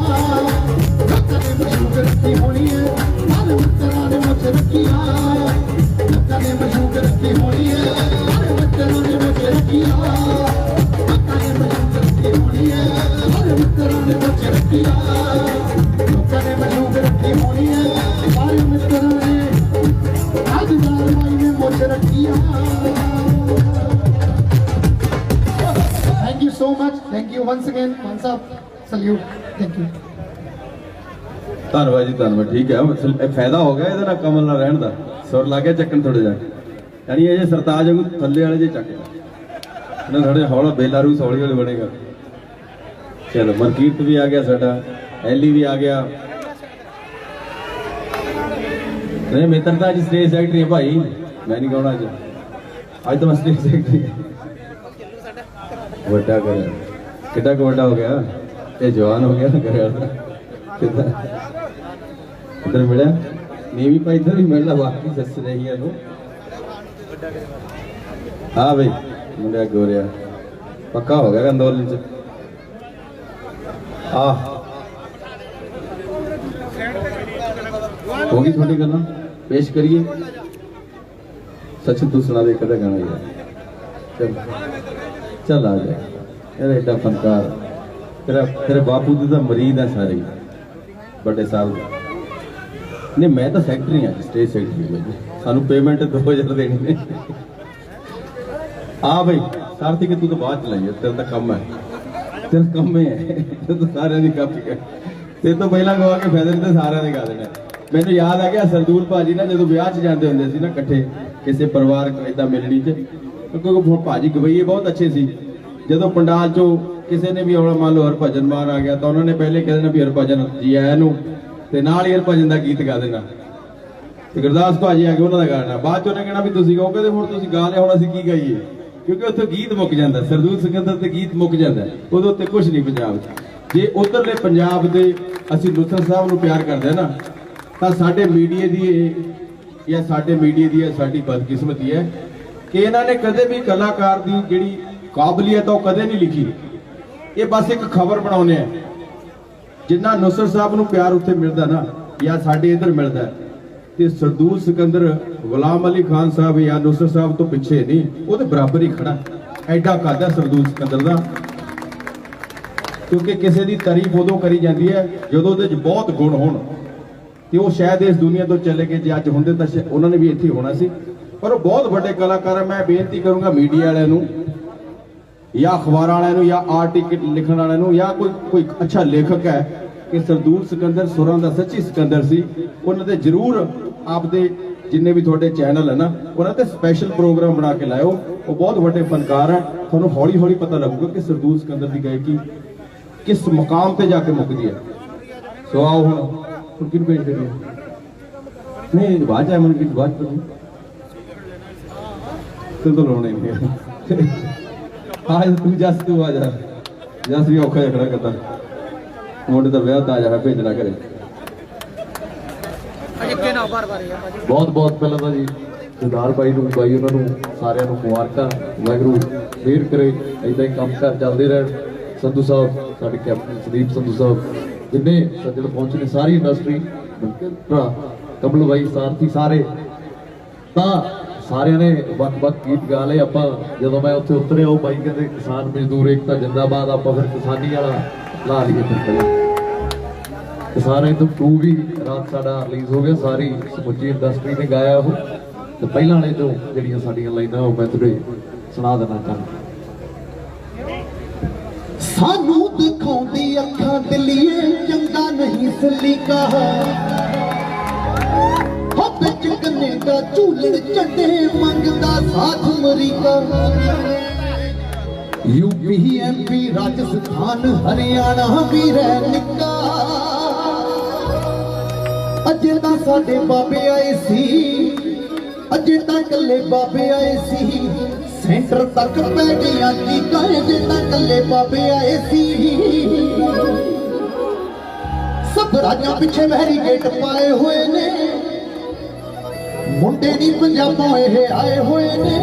लोकां ने मशूक रखी होनी है हर मित्रा ने मुझ रखिया लोकां ने मशूक रखी होनी है हर मित्रा ने मुझ रखिया Thank you so much. Thank you once again. Once up. Salute. Thank you. ਧੰਨਵਾਦ ਜੀ ਧੰਨਵਾਦ। ਠੀਕ ਹੈ ਇਹ ਫਾਇਦਾ ਹੋ ਗਿਆ ਇਹਦੇ ਨਾਲ ਕਮਲ ਨਾਲ ਰਹਿਣ ਦਾ ਸੁਰ ਲਾ ਕੇ ਚੱਕਣ ਥੋੜੇ ਜਾ ਯਾਨੀ ਇਹ ਜੇ ਸਰਤਾਜ ਵਾਂਗੂ ਥੱਲੇ ਵਾਲੇ ਜੇ ਚੱਕਦਾ ਇਹਨਾਂ ਥੋੜੇ ਹੌਲਾ ਬੇਲਾਰੂ ਹੌਲੀ ਹੌਲੀ ਬਣੇਗਾ। ਚਲੋ ਮਨਕੀਰਤ ਵੀ ਆ ਗਿਆ ਸਾਡਾ ਐਲੀ ਵੀ ਆ ਗਿਆ ਨਹੀਂ ਮਿੱਤਰਤਾ ਅੱਜ ਸਟੇਜ ਸੈਕਟਰੀ ਹੈ ਭਾਈ ਮੈਂ ਨਹੀਂ ਕਹਣਾ ਅੱਜ ਤਾਂ ਮੈਂ ਸਟੇਜ ਸੈਕਟਰੀ ਵੱਡਾ ਕਰ ਕਿੱਡਾ ਕੁ ਵੱਡਾ ਹੋ ਗਿਆ ਇਹ ਜਵਾਨ ਹੋ ਗਿਆ ਨਾ ਕਰਿਆ ਕਿੱਦਾਂ ਇੱਧਰ ਮਿਲਿਆ ਨਹੀਂ ਵੀ ਭਾਈ ਇੱਧਰ ਵੀ ਮਿਲਣਾ ਬਾਕੀ ਦੱਸ ਰਹੀ ਹੈ ਨੂੰ ਹਾਂ ਬਈ ਮੁੰਡਿਆ ਗੋਰਿਆ ਪੱਕਾ ਹੋ ਗਿਆ ਅੰਦੋਲਨ ਚ होगी थोड़ी गल्ला पेश करिए सचिन तू सुना दे कदा गाना यार चल चल आ जा यार एडा फनकार तेरे बापू दी दा मरीद है सारे बड़े साहब नहीं मैं तो सैकटरी हाँ स्टेज सैकटरी सानू पेमेंट 2000 देनी ने भाई सारथी के तू तो बाद चलाई तेरा तो कम है तेरा कम है तो सारे दी कापी कर ते तो पहला गवा के फैदर ते सारे ने गा देना मैंने याद आ गया सरदूल भाजी ना जो ब्याह च जाते होंगे ना कट्ठे किसी परिवार इदा मिलनी च क्योंकि भाजी गवैये बहुत अच्छे सी जो पंडाल चो किसी ने भी आना मान लो हरभजन मान आ गया तो उन्होंने पहले कह देना भी हरभजन जी आया नू ते नाल ही हरभजन का गीत गा देना गुरदास भाजी आ गए उन्होंने गाना बाद च उन्हें कहना भी तुसीं गाओ कहते हुण तुसीं गा लिया हुण असीं की गाईए क्योंकि उत्थे गीत मुक जाता सरदूल सिकंदर ते गीत मुक जाता उदों उत्ते कुछ नहीं पंजाब जे उधरले पंजाब दे असीं नुसरत साहब नूं प्यार करदे ना ਤਾਂ ਸਾਡੇ ਮੀਡੀਆ ਦੀ ਜਾਂ ਸਾਡੇ ਮੀਡੀਆ ਦੀ ਸਾਡੀ ਬਦਕਿਸਮਤੀ ਹੈ ਕਿ ਇਹਨਾਂ ਨੇ ਕਦੇ ਵੀ ਕਲਾਕਾਰ ਦੀ ਜਿਹੜੀ ਕਾਬਲੀਅਤ ਉਹ ਕਦੇ ਨਹੀਂ ਲਿਖੀ ਇਹ ਬਸ ਇੱਕ ਖਬਰ ਬਣਾਉਣੇ ਆ ਜਿੰਨਾ ਨੁਸਰਤ ਸਾਹਿਬ ਨੂੰ ਪਿਆਰ ਉੱਥੇ ਮਿਲਦਾ ਨਾ ਜਾਂ ਸਾਡੇ ਇੱਧਰ ਮਿਲਦਾ ਤੇ ਸਰਦੂਲ ਸਿਕੰਦਰ ਗੁਲਾਮ ਅਲੀ ਖਾਨ ਸਾਹਿਬ ਜਾਂ ਨੁਸਰਤ ਸਾਹਿਬ ਤੋਂ ਪਿੱਛੇ ਨਹੀਂ, ਉਹਦੇ ਬਰਾਬਰ ਹੀ ਖੜਾ। ਐਡਾ ਕਾਦਾ ਸਰਦੂਲ ਸਿਕੰਦਰ ਦਾ, ਕਿਉਂਕਿ ਕਿਸੇ ਦੀ ਤਾਰੀਫ ਉਦੋਂ ਕਰੀ ਜਾਂਦੀ ਹੈ ਜਦੋਂ ਉਹਦੇ 'ਚ ਬਹੁਤ ਗੁਣ ਹੋਣ। ਤੇ ਉਹ ਸ਼ਾਇਦ ਇਸ ਦੁਨੀਆ ਤੋਂ ਚਲੇ ਗਏ, ਜੇ ਅੱਜ ਹੁੰਦੇ ਤਾਂ ਉਹਨਾਂ ਨੇ ਵੀ ਇੱਥੇ ਹੋਣਾ ਸੀ। ਪਰ ਉਹ ਬਹੁਤ ਵੱਡੇ ਕਲਾਕਾਰ ਹੈ। ਮੈਂ ਬੇਨਤੀ ਕਰੂੰਗਾ ਮੀਡੀਆ ਵਾਲਿਆਂ ਨੂੰ ਜਾਂ ਅਖਬਾਰਾਂ ਵਾਲਿਆਂ ਨੂੰ ਜਾਂ ਆਰਟੀਕਲ ਲਿਖਣ ਵਾਲਿਆਂ ਨੂੰ ਜਾਂ ਕੋਈ ਅੱਛਾ ਲੇਖਕ ਹੈ ਕਿ ਸਰਦੂਲ ਸਿਕੰਦਰ ਸੁਰਾਂ ਦਾ ਸੱਚੀ ਸਿਕੰਦਰ ਸੀ, ਉਹਨਾਂ ਤੇ ਜ਼ਰੂਰ ਆਪਦੇ ਜਿੰਨੇ ਵੀ ਤੁਹਾਡੇ ਚੈਨਲ ਹੈ ਨਾ ਉਹਨਾਂ ਤੇ ਸਪੈਸ਼ਲ ਪ੍ਰੋਗਰਾਮ ਬਣਾ ਕੇ ਲਾਇਓ। ਉਹ ਬਹੁਤ ਵੱਡੇ ਫਨਕਾਰ ਹੈ। ਤੁਹਾਨੂੰ ਹੌਲੀ ਹੌਲੀ ਪਤਾ ਲੱਗੂਗਾ ਕਿ ਸਰਦੂਲ ਸਿਕੰਦਰ ਦੀ ਗਾਇਕੀ ਕਿਸ ਮੁਕਾਮ ਤੇ ਜਾ ਕੇ ਮੁੱਕਦੀ ਹੈ। ਸੋ ਆਓ ਹੁਣ ਕਿਹਨੂੰ ਭੇਜ ਕਰੀਏ? ਨਹੀਂ ਬਾਅਦ ਆਇਆ ਮਨ ਕੀ ਬਾਅਦ ਕਰੂੰ तो रोने नहीं आज तू जस तू आ जा जस भी औखा खड़ा करता मुंडे का ब्याह तो आ जा भेजना करे। बहुत बहुत पहला तो जी सरदार भाई भाई उन्होंने सारे मुबारक वाहगुरू मेहर करे इदा ही काम कर चलते रहे। संधू साहब साडे कैप्टन संदीप संधू साहब जिन्ने सज्जन पहुंचे ने सारी इंडस्ट्री भरा कमल भाई सारथी सारे सारे ने वक गीत गा ले। आप जो मैं उत्थे उतरे वो भाई कहते किसान मजदूर एकता जिंदाबाद आप फिर किसानी वाला ला लिए फिर किसान तो 2 भी रात साडा रिलीज हो गया। सारी समुची इंडस्ट्री ने गाया वो तो पहला वाले तो जड़ियां साडियां लाइनां मैं तुहाडे सुना देना चाहता। सानू दिखाउंदी अखां दिलिए चंगा नहीं सलीका का झूलड़ चढ़े मंगदा साथ अमरीका। यूपी MP राजस्थान हरियाणा भी रह निका अजे तां साडे बाबे आए सी अजे तां कल्ले बाबे आए सी सेंटर तक पै गईयां चीकां अजे तां कल्ले बाबे आए सी। सब राजां पिछे बैरीगेट पाए हुए ने मुंडे नी पंजाबों ये आए हुए ने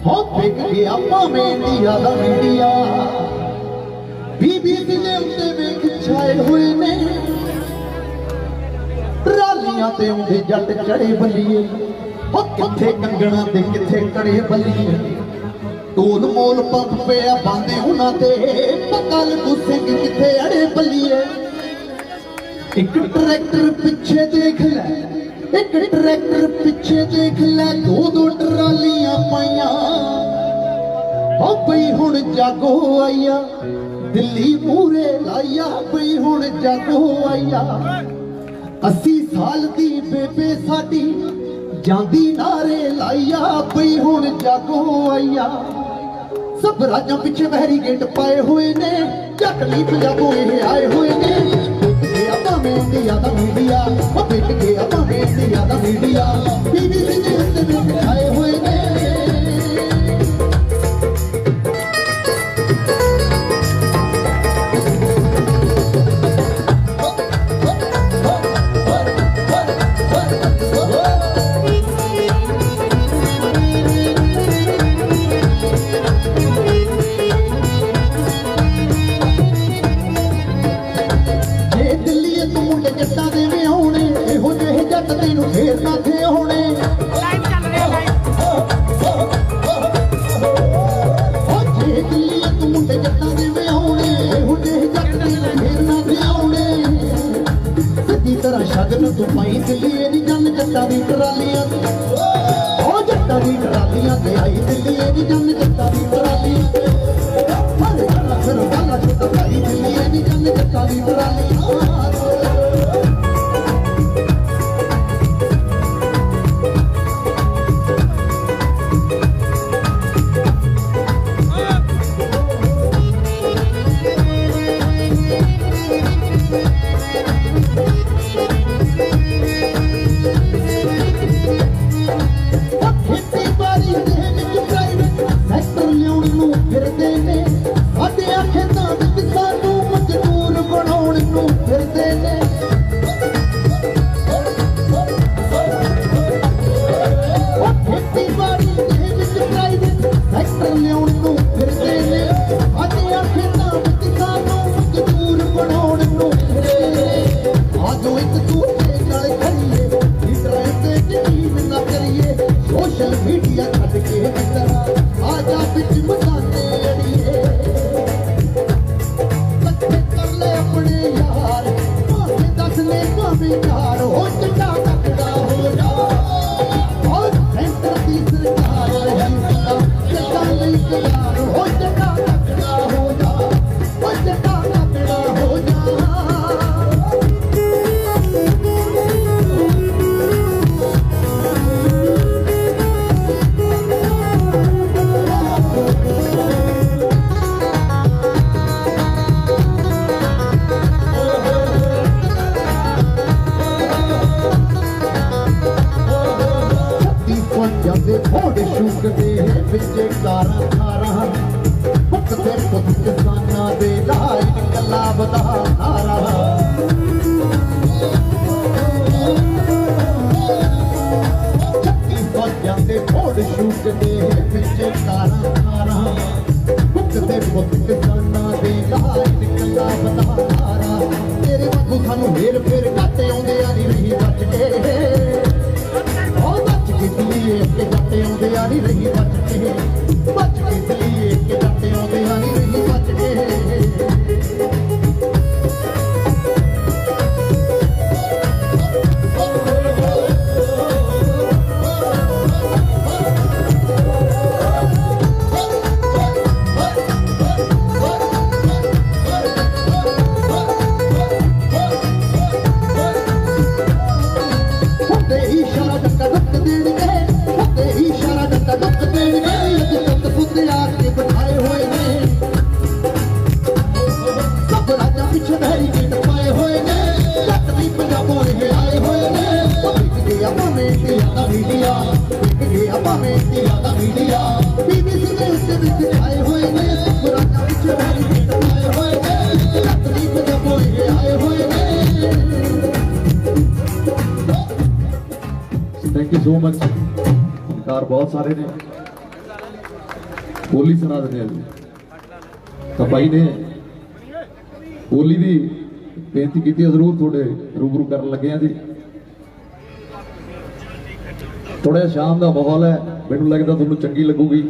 हो बिक गया भावें इंडिया दा मीडिया BBC ने उत्ते वेख छाए हुए ने ट्रालियां ते उंदे जट चढ़े बल्लिए हो किथे कंगना ते किथे कड़े बल्लिए ढोल मोल पंप पे बांधे उन्हां ते पता लगू सिंह किथे अड़े बल्लिए। एक ट्रैक्टर पीछे देख ले एक ट्रैक्टर पीछे देख ले 2-2 ट्रालियां पाइया हो बई हुण जागो आइया दिल्ली मूरे लाइया बई हुण जागो आइया। 80 साल दी बेबे साडी जांदी नारे लाइया बई हुण जागो आइया। सब राजां पिछे बैरीगेट पाए हुए ने जट नहीं पंजाबों ये आए हुए ने इंडिया दा मीडिया वो बिक गया भावें इंडिया दा मीडिया BBC ने उत्ते वेख छाए हुए ने। फेर ना थे होने दिल्ली तू मुंडे जट्टां दे वे होने हुंडे जट दे फेर ना थे होने सच्ची तरह शगन तू पाई दिल्ली दी जन जट्टां दी ट्रालियां ओ जट्टां दी ट्रालियां ते आई दिल्ली दी जन जट्टां दी ट्रालियां हरे गल्ला फिर गल्ला छुट पाई दिल्ली दी जन जट्टां दी ट्रालियां। फिरदे ने अते खेतां विच सानू मजदूर बनाउण नूं इनकलाब दा नारा चक्की फौजां दे फोड़ शूट दे पिछे तारा तारा पुत दे पुत किसाना दे इनकलाब दा नारा तेरे वांगू सानू हेर फेर काटे आउंदे आ नी रही बच के ओ बच के दिए के काटे आउंदे आ नी रही बच के दिए के काटे आउंदे आ नी रही बच के थैंक यू सो मच। फनकार बहुत सारे ने बोली सुना देने तो भाई ने बोली की बेनती की जरूर थोड़े रूबरू कर लगे हैं जी। थोड़ा शाम का माहौल है, मैनू लगता तुहानू चंगी लगूगी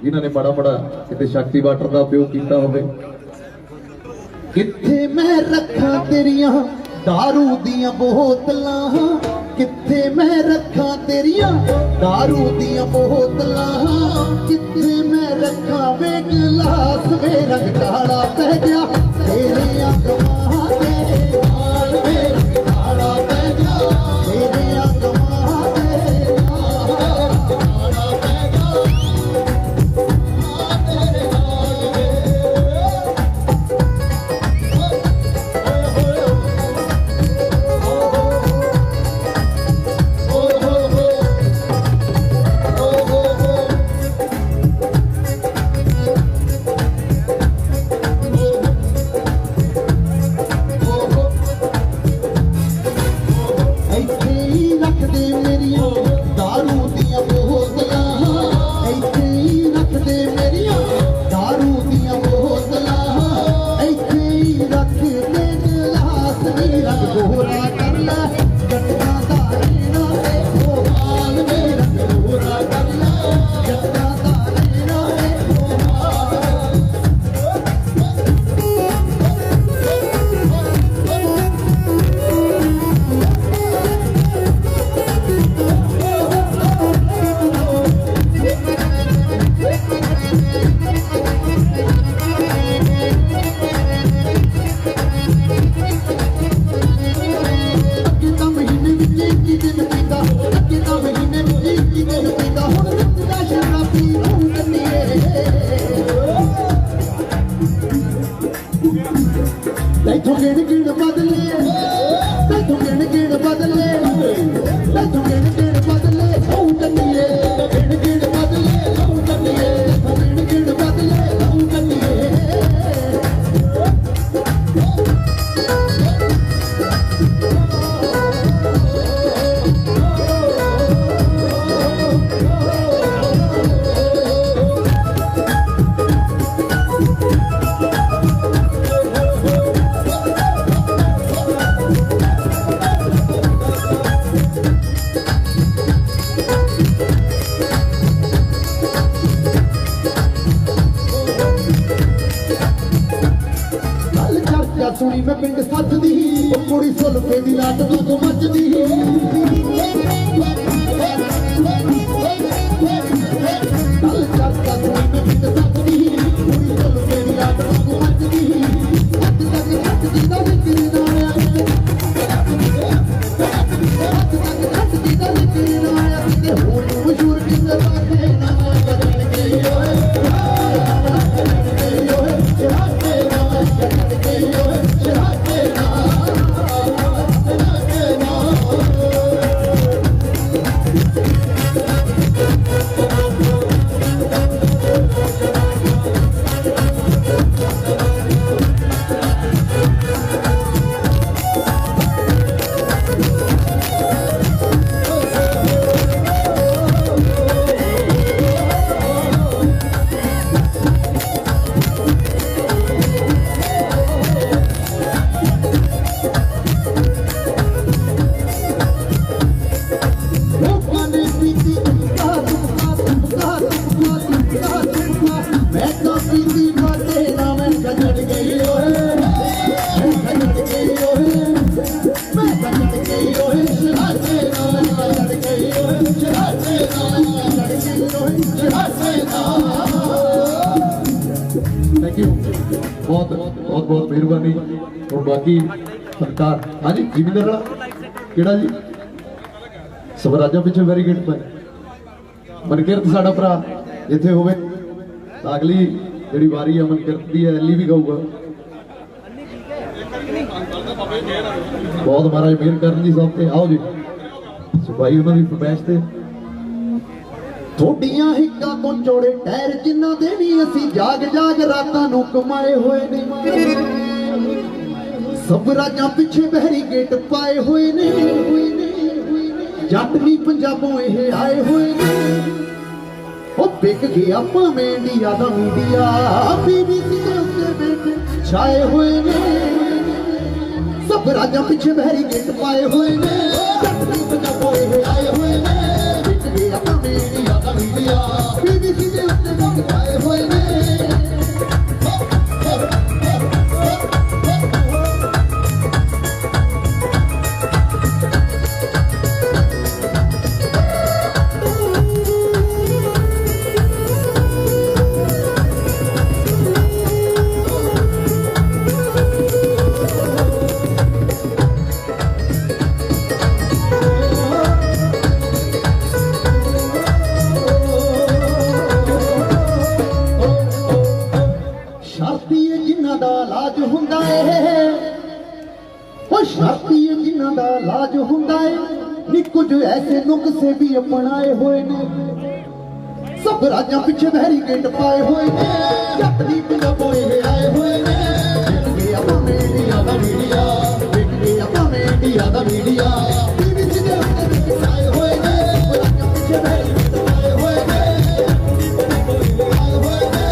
जिन्होंने बड़ा बड़ा कितने शक्ति वाटर का उपयोग किया होवे। किथे मैं रखा तेरिया दारू दिया बोतलां किथे मैं रखा तेरिया दारू दिया बोतलां किथे मैं रखा वे गिलास वे रंग काला पै गया तेरे अगवा दे नाल वे रंग काला पै गया तेरे अगवा दे नाल काला पै गया तेरे सुनी मैं पिंड सच दी कुड़ी सुल पे दी रात तो मचदी कल चर्चा सुनी मैं पिंड सच दी कुड़ी सुल पे दी रात तो मचदी हद तक खटदी दा निकली ना आया हद तक खटदी दा निकली ना आया ते होर मशहूर किसे बाते ना बदल गई ओए Shut थैंक यू, बहुत बहुत बहुत मेहरबानी। और बाकी सरकार हाँ जी जिमीदार वाला केड़ा जी स्वराजा पिछे बैरीगेट पर मनकिरत साडा भरा जिथे होवे अगली जिहड़ी वारी है मनकिरत दी है अली भी गाऊगा। बहुत महाराज मेहर करन जी सब ते। आओ जी सिपाही उन्होंने फरमाइश ते थोड़ियां हिक्का तो चौड़े टैर जिन्ना दे नी असी जाग जाग रातां नू कमाए होए ने। सब राजां पिछे बहरी गेट पाए हुए ने। जट भी पंजाबों ये आए हुए ने। ओ बिक गया भावें इंडिया दा मीडिया बीबीसी दे उत्ते बैठे छाए हुए ने। सब राजां पिछे बहरी गेट पाए हुए ने। जट भी पंजाबों ये आए हुए ने। बिक गया भावें इंडिया दा मीडिया बीबीसी दे उत्ते बैठे छाए हुए ने। लाज हुंदा है नी कुछ ऐसे नुक्से भी अपनाए हुए ने। सब राजा पिछे बहरी गेट पाए हुए ने। जट दी पंजाबों ये आए हुए ने। बिक गया भावें इंडिया दा मीडिया बिक गया भावें इंडिया दा मीडिया बीबीसी दे उत्ते बिक आए हुए ने। राजा पिछे बहरी गेट पाए हुए ने। आए हुए ने।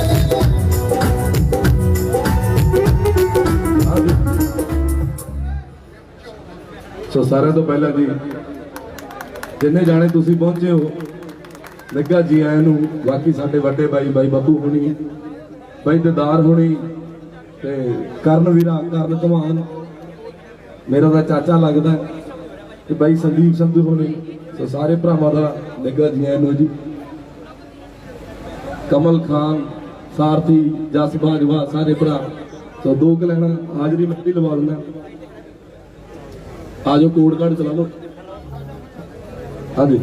सो सारे तो पहला जी जिन्ने जाने तुसी पहुंचे हो निग्गा जी आए नू। बाकी साडे वड्डे भाई भाई बाबू होनी भाई दिदार होनी ते करण वीरा करण धमान मेरा दा चाचा लगदा ते भाई संदीप संधू होनी। सो सारे भरावां दा निग्गा जी आए नू जी। कमल खान सारथी जस बाजवा सारे भरा। सो दो क लैना हाजरी मट्टी लवा देना। आ जाओ कोड कार्ड चला लो। हाँ जी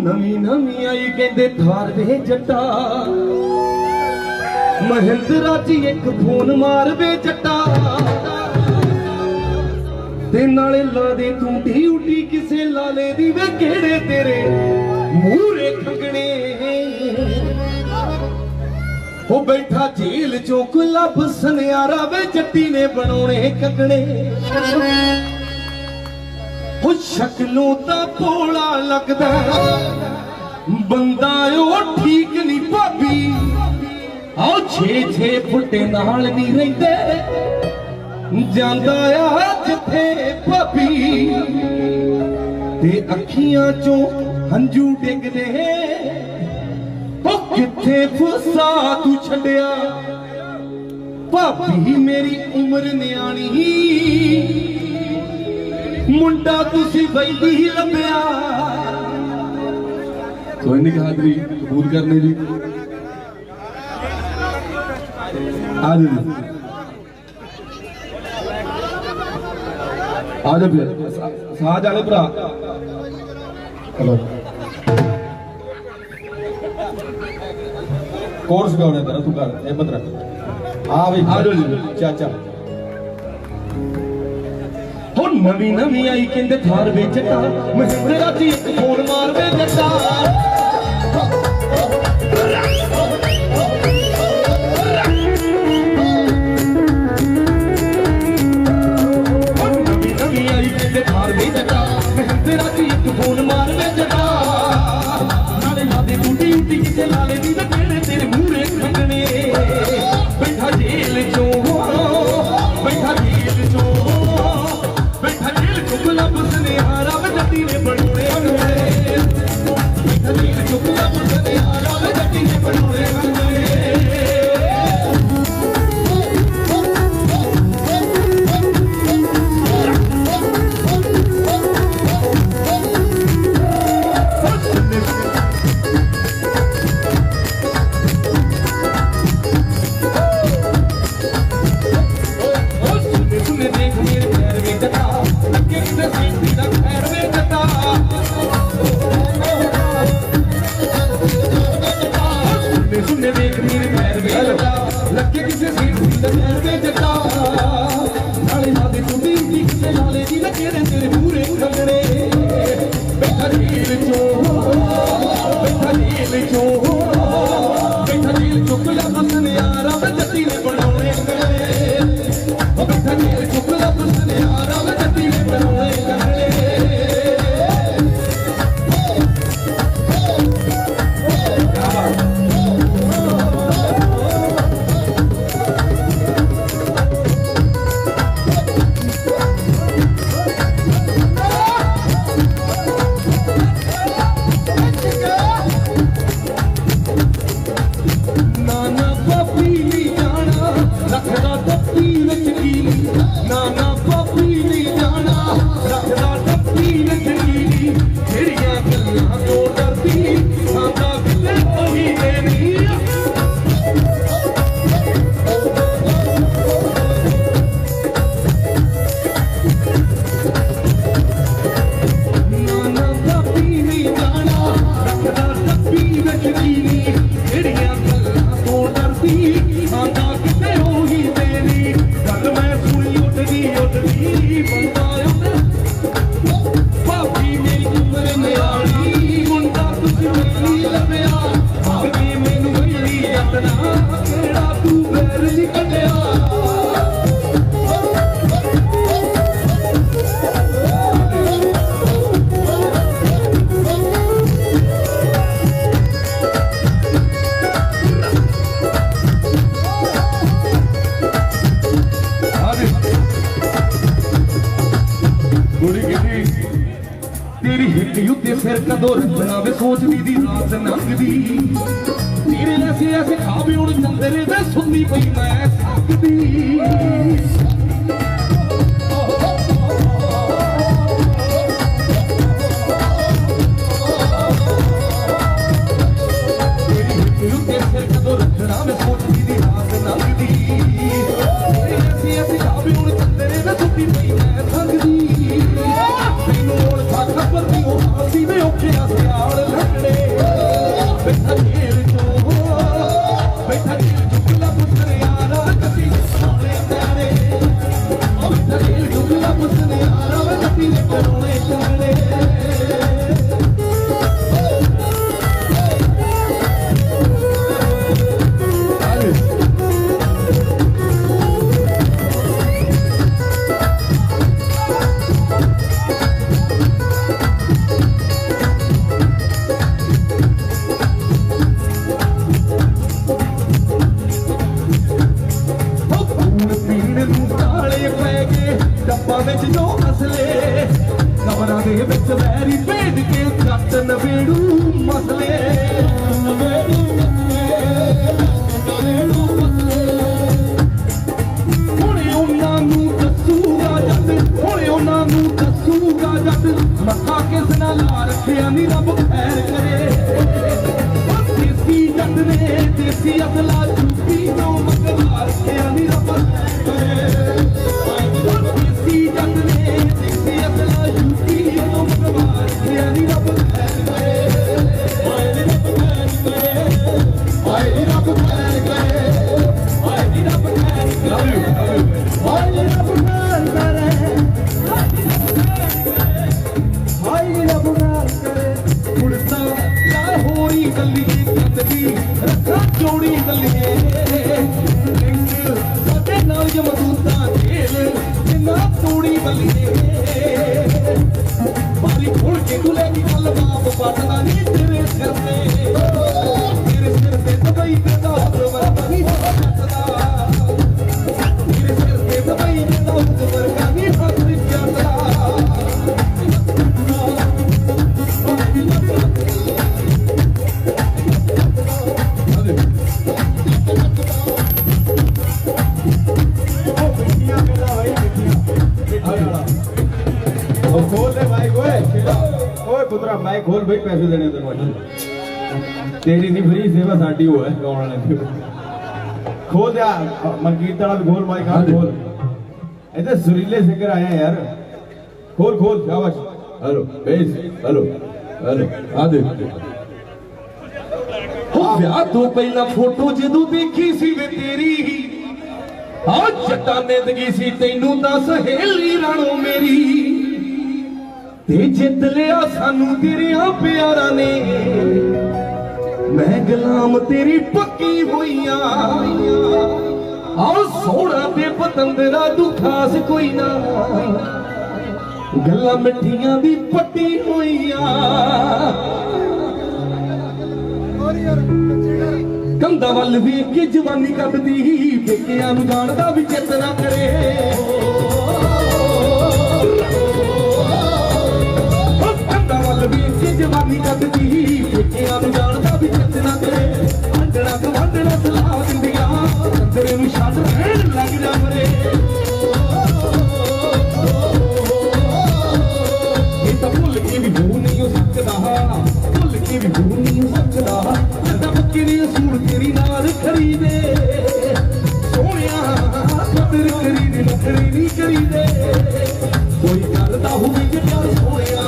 नवी नवी आई कहते थार वे जट्टा महिंद्रा जी एक फोन मार वे जट्टा ते नाले ला दे तू ड्यूटी किसे लाले दी वे केड़े तेरे मूरे खंगने। वो बैठा जेल चों गुलाब सनियारा वे जट्टी ने बनोने कगने। वो शक्लों दा भोला लगदा बंदा ओ ठीक नहीं भाभी। आओ 6-6 फुटे नाल नहीं रहिंदे जांदा आ जिथे भाभी ते अखियां चों हंजू डिगदे। ओ किथे फुसा तू छड़िया भाभी मेरी उम्र न्याणी मुंडा तुसी बैली ही लभ्या। कोई नहीं हाजरी कबूल करने जी। आज आज फिर साज आले भरा हेलो कोर्स गाने तेरा तू कर हिम्मत रख। हाँ भाई आ जाओ जी चाचा। हो नवी नवी आई कहते थार वे जट्टा महिंद्रा जी एक फोन मार वे जट्टा। नवी नवी आई कहते थार वे जट्टा महिंद्रा जी एक फोन मार वे जट्टा। नाले लादे बूटी उठी किसे लाले दी केड़े तेरे मूरे खंगने। बैठा जेल चों बैठा जेल चों गुलाब सनिहारा वे जट्टी ने बनोने गुलाब सनिहारा वे जट्टी ने बनोने। फिर कदों रखना वे सोचदी दी रात लंघदी तेरे ऐसे ऐसे खाबे उड़ चंदरे वे सुननी पई मैं थकदी फिर कदों रखना वे सोचदी दी रात लंघदी तेरे ऐसे ऐसे खाबे उड़ चंदरे वे सुननी पई मैं थकदी खबर दी हो आसी में औखे सियाल लगने बैठा जेल चो जुगला पुत्र यारा कभी सोने तेरे बैठा जेल जुगला पुत्र यारा कभी करोने चले जो असले कमरा दे विच वैरी भेज के जट नवेड़ू मसले हुणे उन्हां दसूगा जट हुणे उन्हां दसूगा जट मत्था किस नाल ला रखिया नी रब खैर करे देसी जट ने देसी असला चुपी जो मगला रखिया नी रब खैर जोड़ी गलिए साडे नाल जमदूता खेल जिन्ना तोड़ी गलिए बारी खोल के दुले की गल बाप पटदा नहीं तेरे सिर पे दवाई पे दाद वर्गा नहीं पटदा तेरे सिर पे दवाई पे दाद वर्गा नहीं हाथ जाता पुत्रा मैं खोल भाई पैसे देने तेन तेरी नहीं फ्री सेवा साडी हो है गाउन वाले खोल दिया मनकीर्तन वाला खोल माइक हाथ खोल इधर सुरीले सिंगर आए हैं यार खोल खोल शाबाश हेलो बेस हेलो हेलो आ दे हो विआह तो पहला फोटो जदों देखी सी वे तेरी आ जट्टा नेदगी सी तैनू दा सहेली राणो मेरी ते जित लिया सानू तेरिया प्यारा ने मैं गुलाम तेरी पक्की होइया आओ सोना ते पतंदरा तू खास कोई ना गल्लां मिठियां दी पट्टी होइया कंधा वल वेख के जवानी कटदी बेकियां नू जानदा भी चेतना करे जवानी कटदी बेटियां नू जानदा भी चेतना करे वंडना सलाह दिंदियां अंदरे नू छड्ड रहण लग जा मरे ये तां भुल के भी भूल नहीं हो सकदा भुल के भी भूल नहीं हो सकदा जदा बक्करी असूल तेरी नाल खरीदे सोहणिया कदर करीदी नखरी नहीं करीदे कोई करदा होवे जे प्यार सोहणिया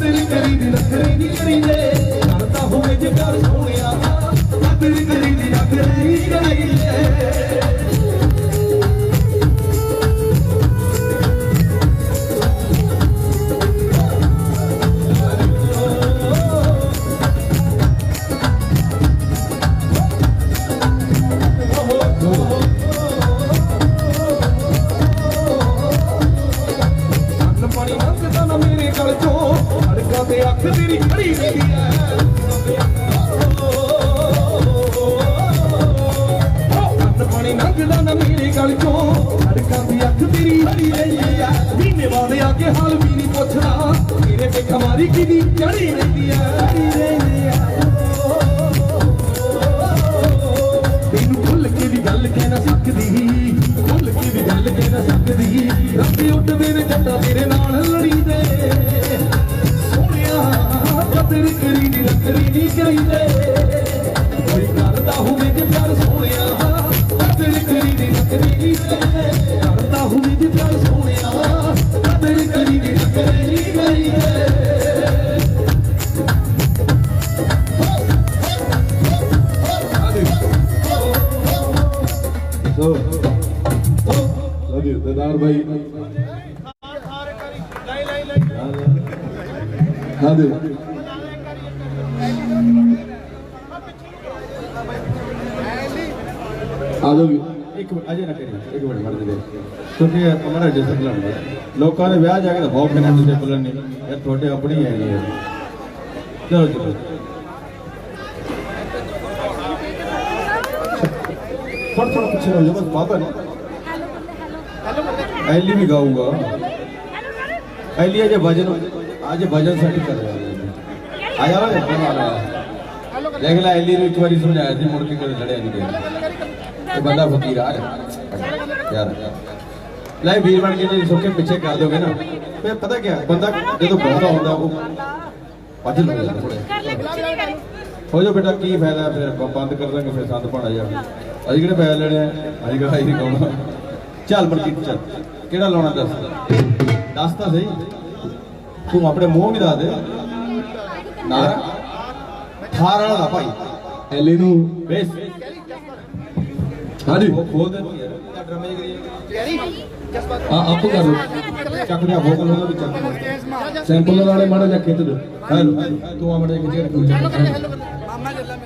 तेरी करी दी नखरी नहीं करीदे करता होवे जे प्यार सोहणिया तेरी करी दी नखरी नहीं करीदे अख तेरी खड़ी रही है अन्न पानी लंघदा ना मेरे गल चो सड़कां दी अख तेरी हरी रही है महीने बाद आके हाल भी नहीं पुछदा मेरे ते खमारी किदी चढ़ी रही है तेनू भुल के भी गल कह ना सकदी भुल के भी गल कह ना सकदी रब उठदे ने जट्टा तेरे नाल लड़ी दे सोहणिया कदर करी नी रखरी नी करीदे कोई करदा होवे जे प्यार सोहणिया कदर करी नी रखरी नी करीदे करदा होवे जे प्यार सोहणिया कदर करी नी रखरी नी करीदे रिश्तेदार भाई हाँ दे आ जाओ एक मिनट अजय ना करिए एक मिनट मर दे क्योंकि हमारा डिसिप्लिन है लोगों ने ब्याह जाके तो बहुत कहना डिसिप्लिन नहीं यार थोड़े अपनी है ये चलो चलो थोड़ा थोड़ा पीछे रहो बस बात है ना ऐली भी गाऊंगा ऐली आज भजन सेट कर रहा है आया देख ला ऐली एक बार समझाया थी मुड़ के कदे लड़िया नहीं गया तो बंदा फकीर आ यार लाई वीर बन के जी सुके पीछे कर दोगे ना फिर पता क्या बंदा जो बहुता होता वो भजन हो जाता थोड़े हो जाओ बेटा की फायदा फिर बंद कर देंगे फिर संत पढ़ा जाए अभी कि पैसे लेने अभी कहा नहीं गाँव चल बल्कि चल केड़ा लाना दस तो सही तू अपने मुंह भी दस दे नारा थार वाला भाई एली नू बेस हाँ जी वो खोल दे हाँ आप कर लो चक दिया वोकल होगा भी चक सैंपल वाले माड़ा जा खिच दो हेलो तू आ मड़े खिच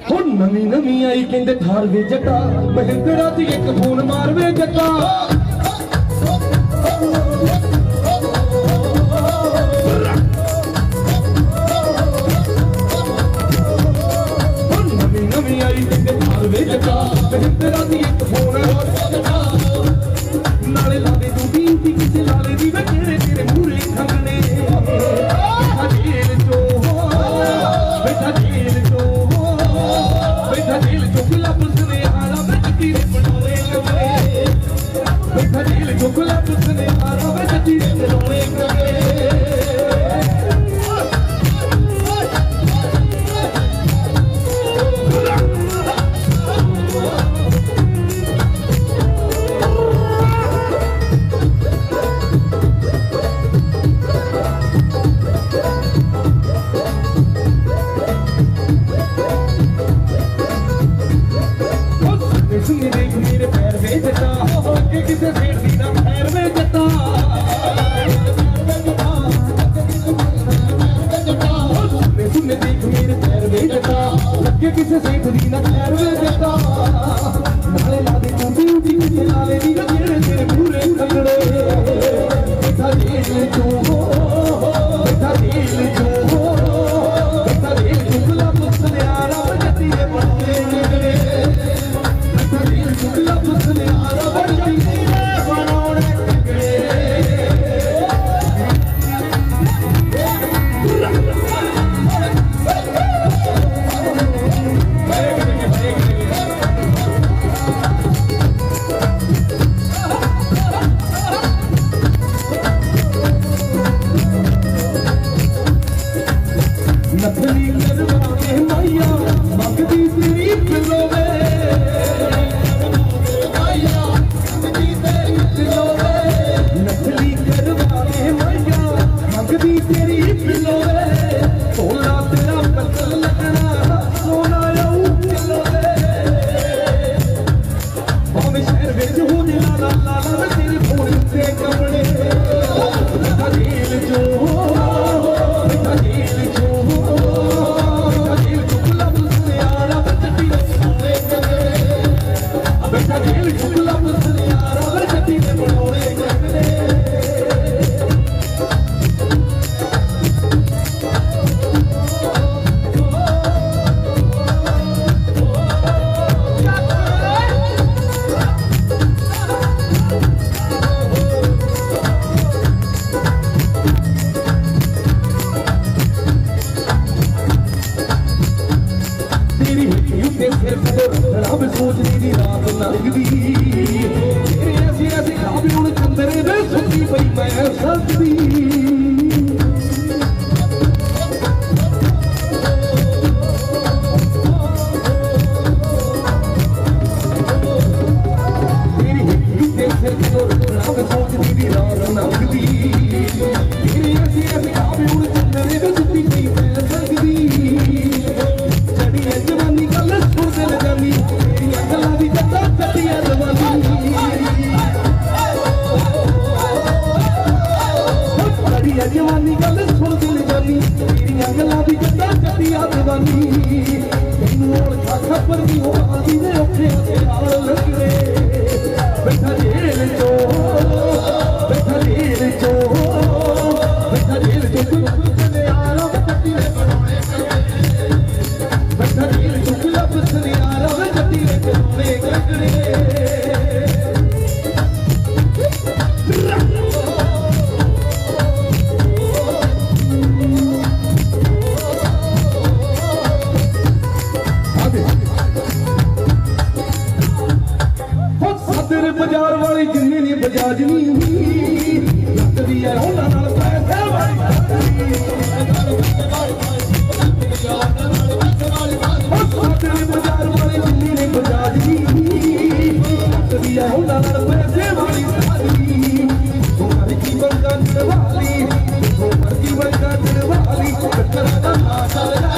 ਹੁਣ ਨਵੀਂ ਨਵੀਂ ਆਈ ਕਹਿੰਦੇ ਠਾਰ ਵੇ ਜੱਟਾ ਮਹਿੰਦਰਾ ਦੀ ਇੱਕ ਫੋਨ ਮਾਰ ਵੇ ਜੱਟਾ ਹੁਣ ਨਵੀਂ ਨਵੀਂ ਆਈ ਕਹਿੰਦੇ ਠਾਰ ਵੇ ਜੱਟਾ ਮਹਿੰਦਰਾ ਦੀ ਇੱਕ ਫੋਨ ਮਾਰ ਵੇ ਜੱਟਾ ਨਾਲੇ ਲਾਦੇ ਤੂੰ ਬੀਂਤੀ ਕਿਸੇ ਲਾਲੇ ਦੀ ਵੇ ਕਿਹੜੇ ਤੇਰੇ ਮੂਰੇ ਖੰਗਣੇ ਬੈਠਾ ਜੇਲ ਚੋ ਬੈਠਾ ਜੇਲ ਚੋ बैठा जेल चुकला पुसने आरा मैं तीरे बनोले कमरे बैठा जेल चुकला पुसने आरा मैं तीरे बनोले कमरे देख मेरे पैर में जटा आगे किसे सेठ दी ना पैर में जटा सुनने देख मेरे पैर में जटा आगे किसे सेठ दी ना पैर में जटा नाले लादे तू ड्यूटी किसे लाले दी ना तेरे तेरे पूरे खगड़े बैठा जेल चो बैठा जेल चो बैठा जेल चुगला पुसने आरा बजती है पड़ते नगरे चुगला पुसने आरा बजती है बनोड़े नगरे नथली करवा के मैया मंगदी तेरी पिलोवे नथली करवा के मैया मंगदी तेरी पिलोवे सोना तेरा पत्थर लगना सोना आऊ किलोवे भावे शहर विच हो दे लाला लाला तेरे फोन ते कपड़े बैठा जेल चो बैठा जेल चो चुगला पुसने आरा सिर कदों रखना वे सोचदी दी रात लंघदी तेरे ऐसे ऐसे खाब हुण चंदरे वे सुती पई मैं सकदी जवानी गल सुन दिल जानी तेरिया गल्लां दी जद्दा चटिया दीवानी तैनूं ओढ़ खबर दी हो आदी ने औखे हथियार लगदे बैठा जेल चो बैठा जेल चो बैठा जेल चो गुलाब चले आरा चट्टी ले बनाने बैठा जेल चो गुलाब चले आरा चट्टी ले बनाने ककड़े बाजार वाली जिन्नी ने बजाजनी लगदी है उन्हां नाल पैसे वाली बाजार वाली जिन्नी ने बजाजनी लगदी है उन्हां नाल पैसे वाली तुम्हारी की बंगा चढ़वाली तुम्हारी बंगा चढ़वाली कटरा दा ना चलदा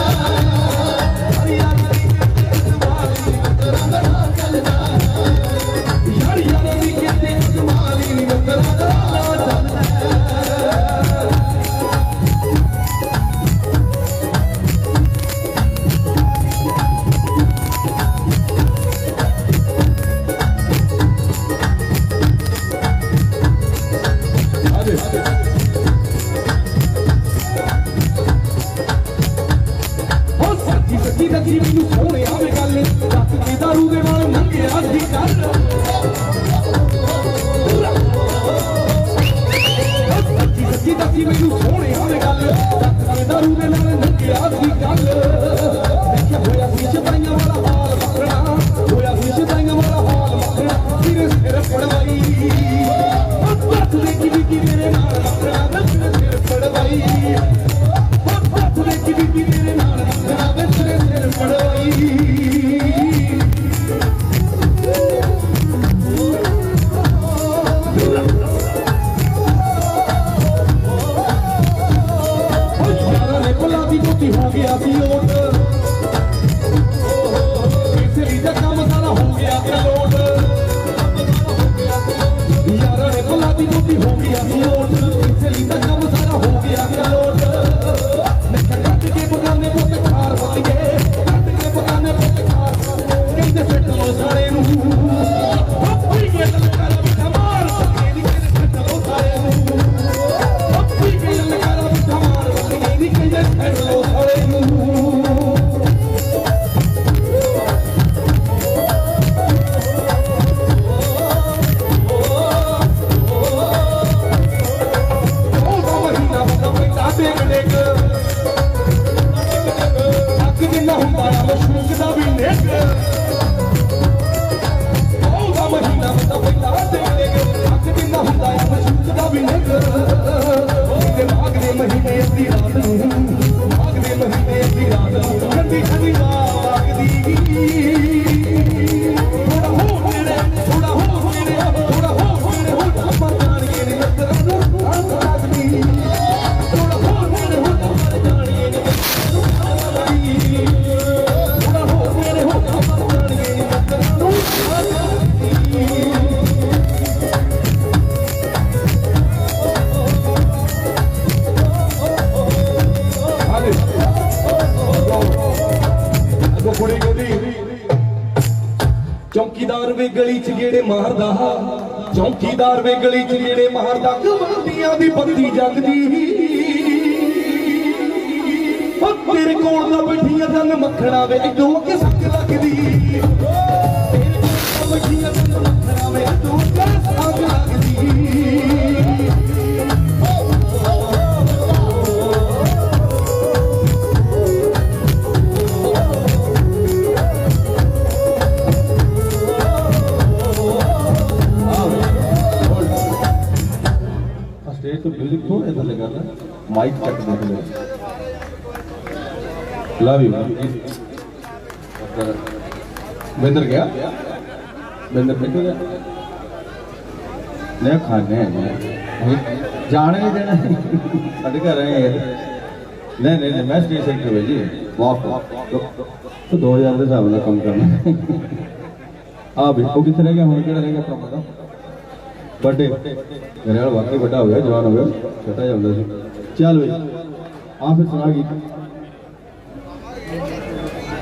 चौकीदार वे गली च गेड़े मारदा चौकीदार वे गली च गेड़े मारदा कबड्डियां दी बत्ती जगदी तेरे कोल ना बैठियां तन मक्खना वे इदों के संग लगदी तेरे कोल बैठियां तन मक्खना वे इदों के संग लगदी माइक चक देख लो लव यू बिंदर गया बिंदर बिंदर गया नहीं खाने जाने नहीं देना साढ़े घर आए नहीं नहीं मैं स्टेज सेक्टर भाई जी वॉक तो 2000 के हिसाब से कम करना हाँ भी वो कितने रह गया हूँ रह गया अपना पता बर्थडे मेरे वाल वाकई बड़ा हो गया जवान हो गया छोटा जाता सी चल भाई हाँ फिर सुना गीत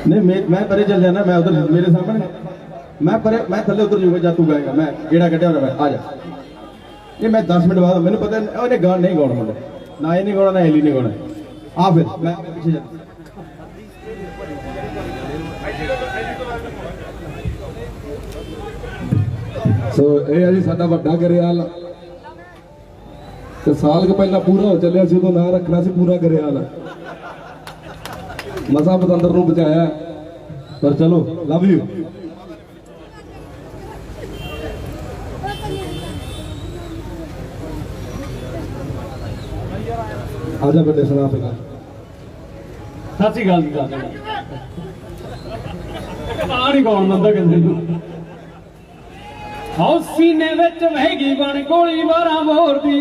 नहीं मैं परे चल जाना मैं उधर मेरे सामने मैं थले उतर जाऊंगा जा तू गाएगा मैं गेड़ा कटिया हो रहा मैं आ जा ये मैं 10 मिनट बाद मैंने पता है गाना नहीं गाना मुझे ना ये नहीं गाना ना एली नहीं गाना आ फिर मैं पीछे जा सो ये जी साडा वड्डा गरेआल ते साल के पहला पूरा हो चलिया सी उदों ना रखना सी पूरा गरेआल मसा पतंदर नूं बचाया पर चलो लव यू आजा बड़े सुना फिर सच्ची गल पानी कौन बंदा कहते आओ सीने विच महगी बन गोली वारा मोर दी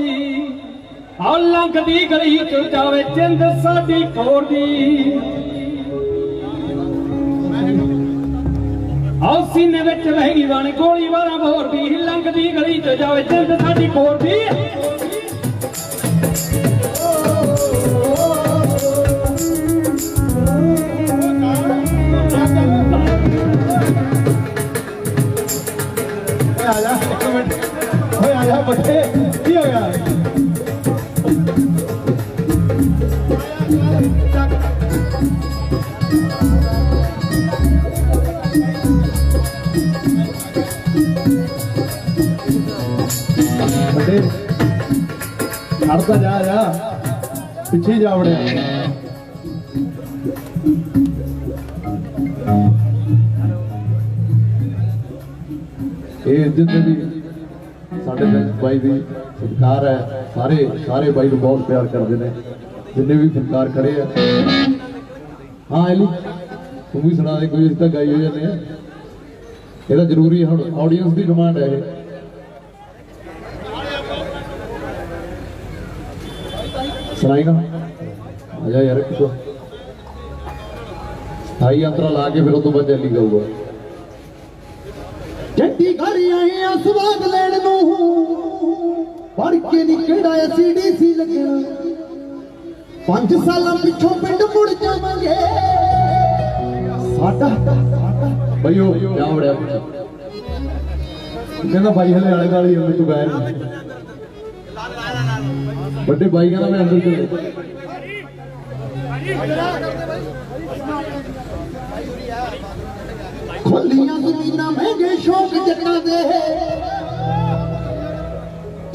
आओ लंघदी गली च जावे जिंद साडी कोर दी आओ सीने विच महगी बन गोली वारा मोर दी लंघदी गली च जावे जिंद साडी कोर दी आजा एक मिनट ओए आजा बच्चे की हो गया बच्चे हटता जा पीछे जा बड़े जितने भी साढ़े भाई भी फनकार है सारे सारे भाई को बहुत प्यार करते हैं जिन्हें भी फनकार खड़े हैं हाँ एली तू भी सुना दे कोई इसका गाई हो जाने ये जरूरी है ऑडियंस की डिमांड है सुनाई ना आजा यार कुछ स्थाई अंतरा ला के फिर उस बाद एली गाऊगा जड्डी घर आए आ स्वाद लैन नूं पढ़ के नी किहड़ा सीडीसी लगना 5 सालां पिछों पिंड मुड़ जावांगे साडा भाईओ जा वड़िया कहना भाई हले आले वाली अंदर तू बाहर बड़े भाई कहना मैं अंदर चल खोलियां जमीना महंगे शौक जट्टां दे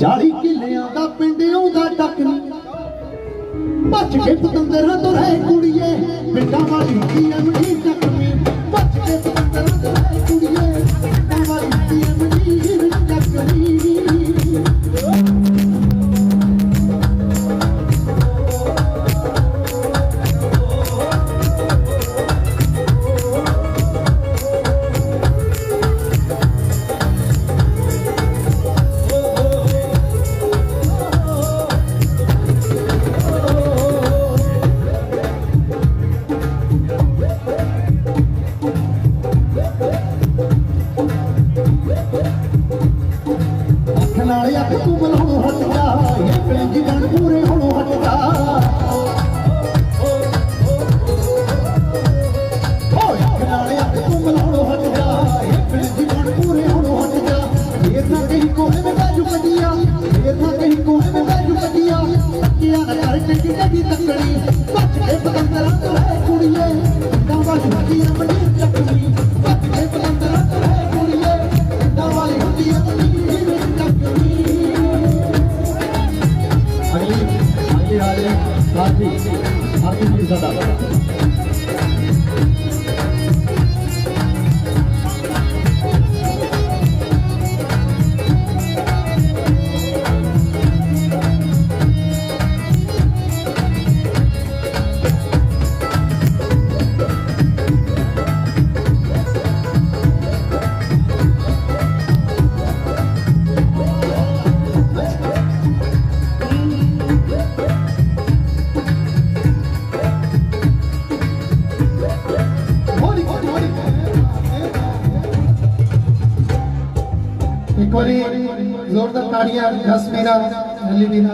40 किल्लियां दा पिंड आउंदा टक नी बच के पतंदरां तो रह कुड़िए पिंडां वाली दी अमड़ी टकनी बच के पतंदरां तो रह कुड़िए पिंडां वाली दी अमड़ी टकनी ਤਾੜੀਆਂ ਜਸ ਵੀਰਾ ਅਲੀ ਵੀਰਾ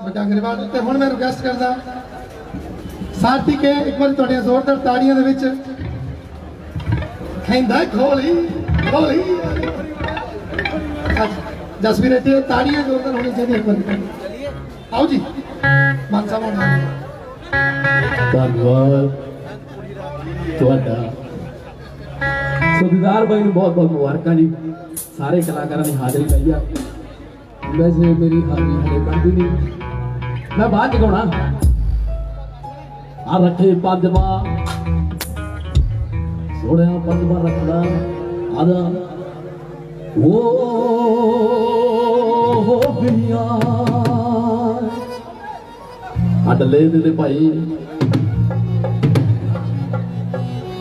ਵੱਡਾ ਗਰੇਵਾਲ ਤੇ ਹੁਣ ਮੈਂ ਰਿਕਵੈਸਟ ਕਰਦਾ ਸਾਰਥੀ ਕੇ ਇੱਕ ਵਾਰ ਤੁਹਾਡੀਆਂ ਜ਼ੋਰਦਾਰ ਤਾੜੀਆਂ ਦੇ ਵਿੱਚ ਖੈਂਦਾ ਖੋਲੀ ਖੋਲੀ ਜਸਵੀਰ ਤੇ ਤਾੜੀਆਂ ਜ਼ੋਰਦਾਰ ਹੋਣੀ ਚਾਹੀਦੀ ਇੱਕ ਵਾਰ आओ जी मान साहब ਧੰਨਵਾਦ ਤੁਹਾਡਾ ਸੁਬੇਦਾਰ ਬਾਈ ਨੂੰ ਬਹੁਤ ਬਹੁਤ ਮੁਬਾਰਕਾਂ ਜੀ ਸਾਰੇ ਕਲਾਕਾਰਾਂ ਦੀ ਹਾਜ਼ਰੀ ਲਈ ਆ ਵੈਸੇ ਮੇਰੀ ਹਾਜ਼ਰੀ ਹਲੇ ਬਣਦੀ ਨਹੀਂ ਮੈਂ ਬਾਅਦ ਚ ਗਾਉਣਾ ਆ ਰੱਖੇ ਪੰਜਵਾ ਸੋਹਣਿਆ ਪੰਜਵਾ ਰੱਖਣਾ ਆਦਾ ਹੋ ਬਿਆ ਅਡਲੇ ਦੇ ਭਾਈ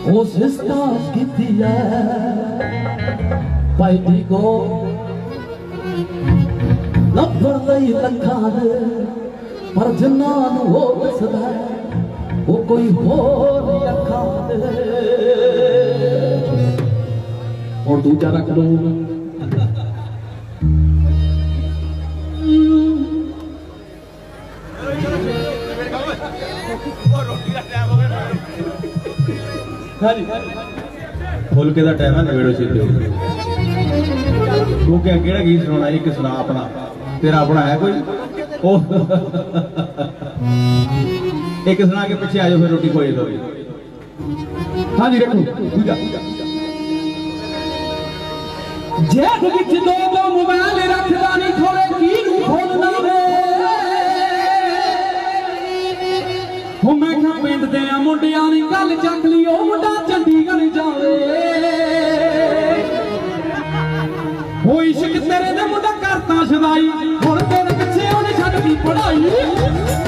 ਉਹ ਸਿਸਟਾ ਕੀਤੀ ਹੈ ਭਾਈ ਜੀ ਕੋ ਲੱਭਣ ਲਈ ਲੱਖਾਂ ਦੇ ਪਰ ਜਿੰਨਾਂ ਨੂੰ ਉਹ ਦੱਸਦਾ ਉਹ ਕੋਈ ਹੋਰ ਨਹੀਂ ਅੱਖਾਂ ਦੇ ਹੁਣ ਦੂਜਾ ਰੱਖ ਲਓ ਫੁਲਕੇ ਦਾ ਟਾਈਮ ਹੈ ਨਵੇੜੋ ਛੇਤੀ ਤੂੰ ਕਿਹੜਾ ਗੀਤ ਸੁਣਾਉਣਾ ਇੱਕ ਸੁਣਾ ਆਪਣਾ ਤੇਰਾ ਆਪਣਾ ਹੈ ਕੋਈ ਉਹ ਇੱਕ ਸੁਣਾ ਕੇ ਪਿੱਛੇ ਆ ਜਾਓ ਫਿਰ ਰੋਟੀ ਖੋਏ ਦੋ ਹਾਂਜੀ ਰੱਖੋ ਦੂਜਾ ਜੇਬ ਵਿੱਚ ਦੋ ਮੋਬਾਈਲ ਰੱਖਦਾ ਨਹੀਂ ਥੋੜੇ ਕੀ ਨੂੰ ਖੋਲਣਾ ਵੇ ਹੋ ਮੈਂ ਕਿਹਾ ਪਿੰਡ ਦੇ ਆ ਮੁੰਡਿਆਂ ਦੀ ਗੱਲ ਚੱਕ ਲਈ ਉਹ ਮੁੰਡਾ ਚੰਡੀਗੜ੍ਹ ਜਾਵੇ ਹੋ ਇਸ਼ਕ ਤੇਰੇ ਦੇ ਮੁੰਡਾ ਕਰਤਾ ਸ਼ਦਾਈ ਹੁਣ ਤੇਰੇ ਪਿੱਛੇ ਉਹਨੇ ਛੱਡ ਦੀ ਪੜਾਈ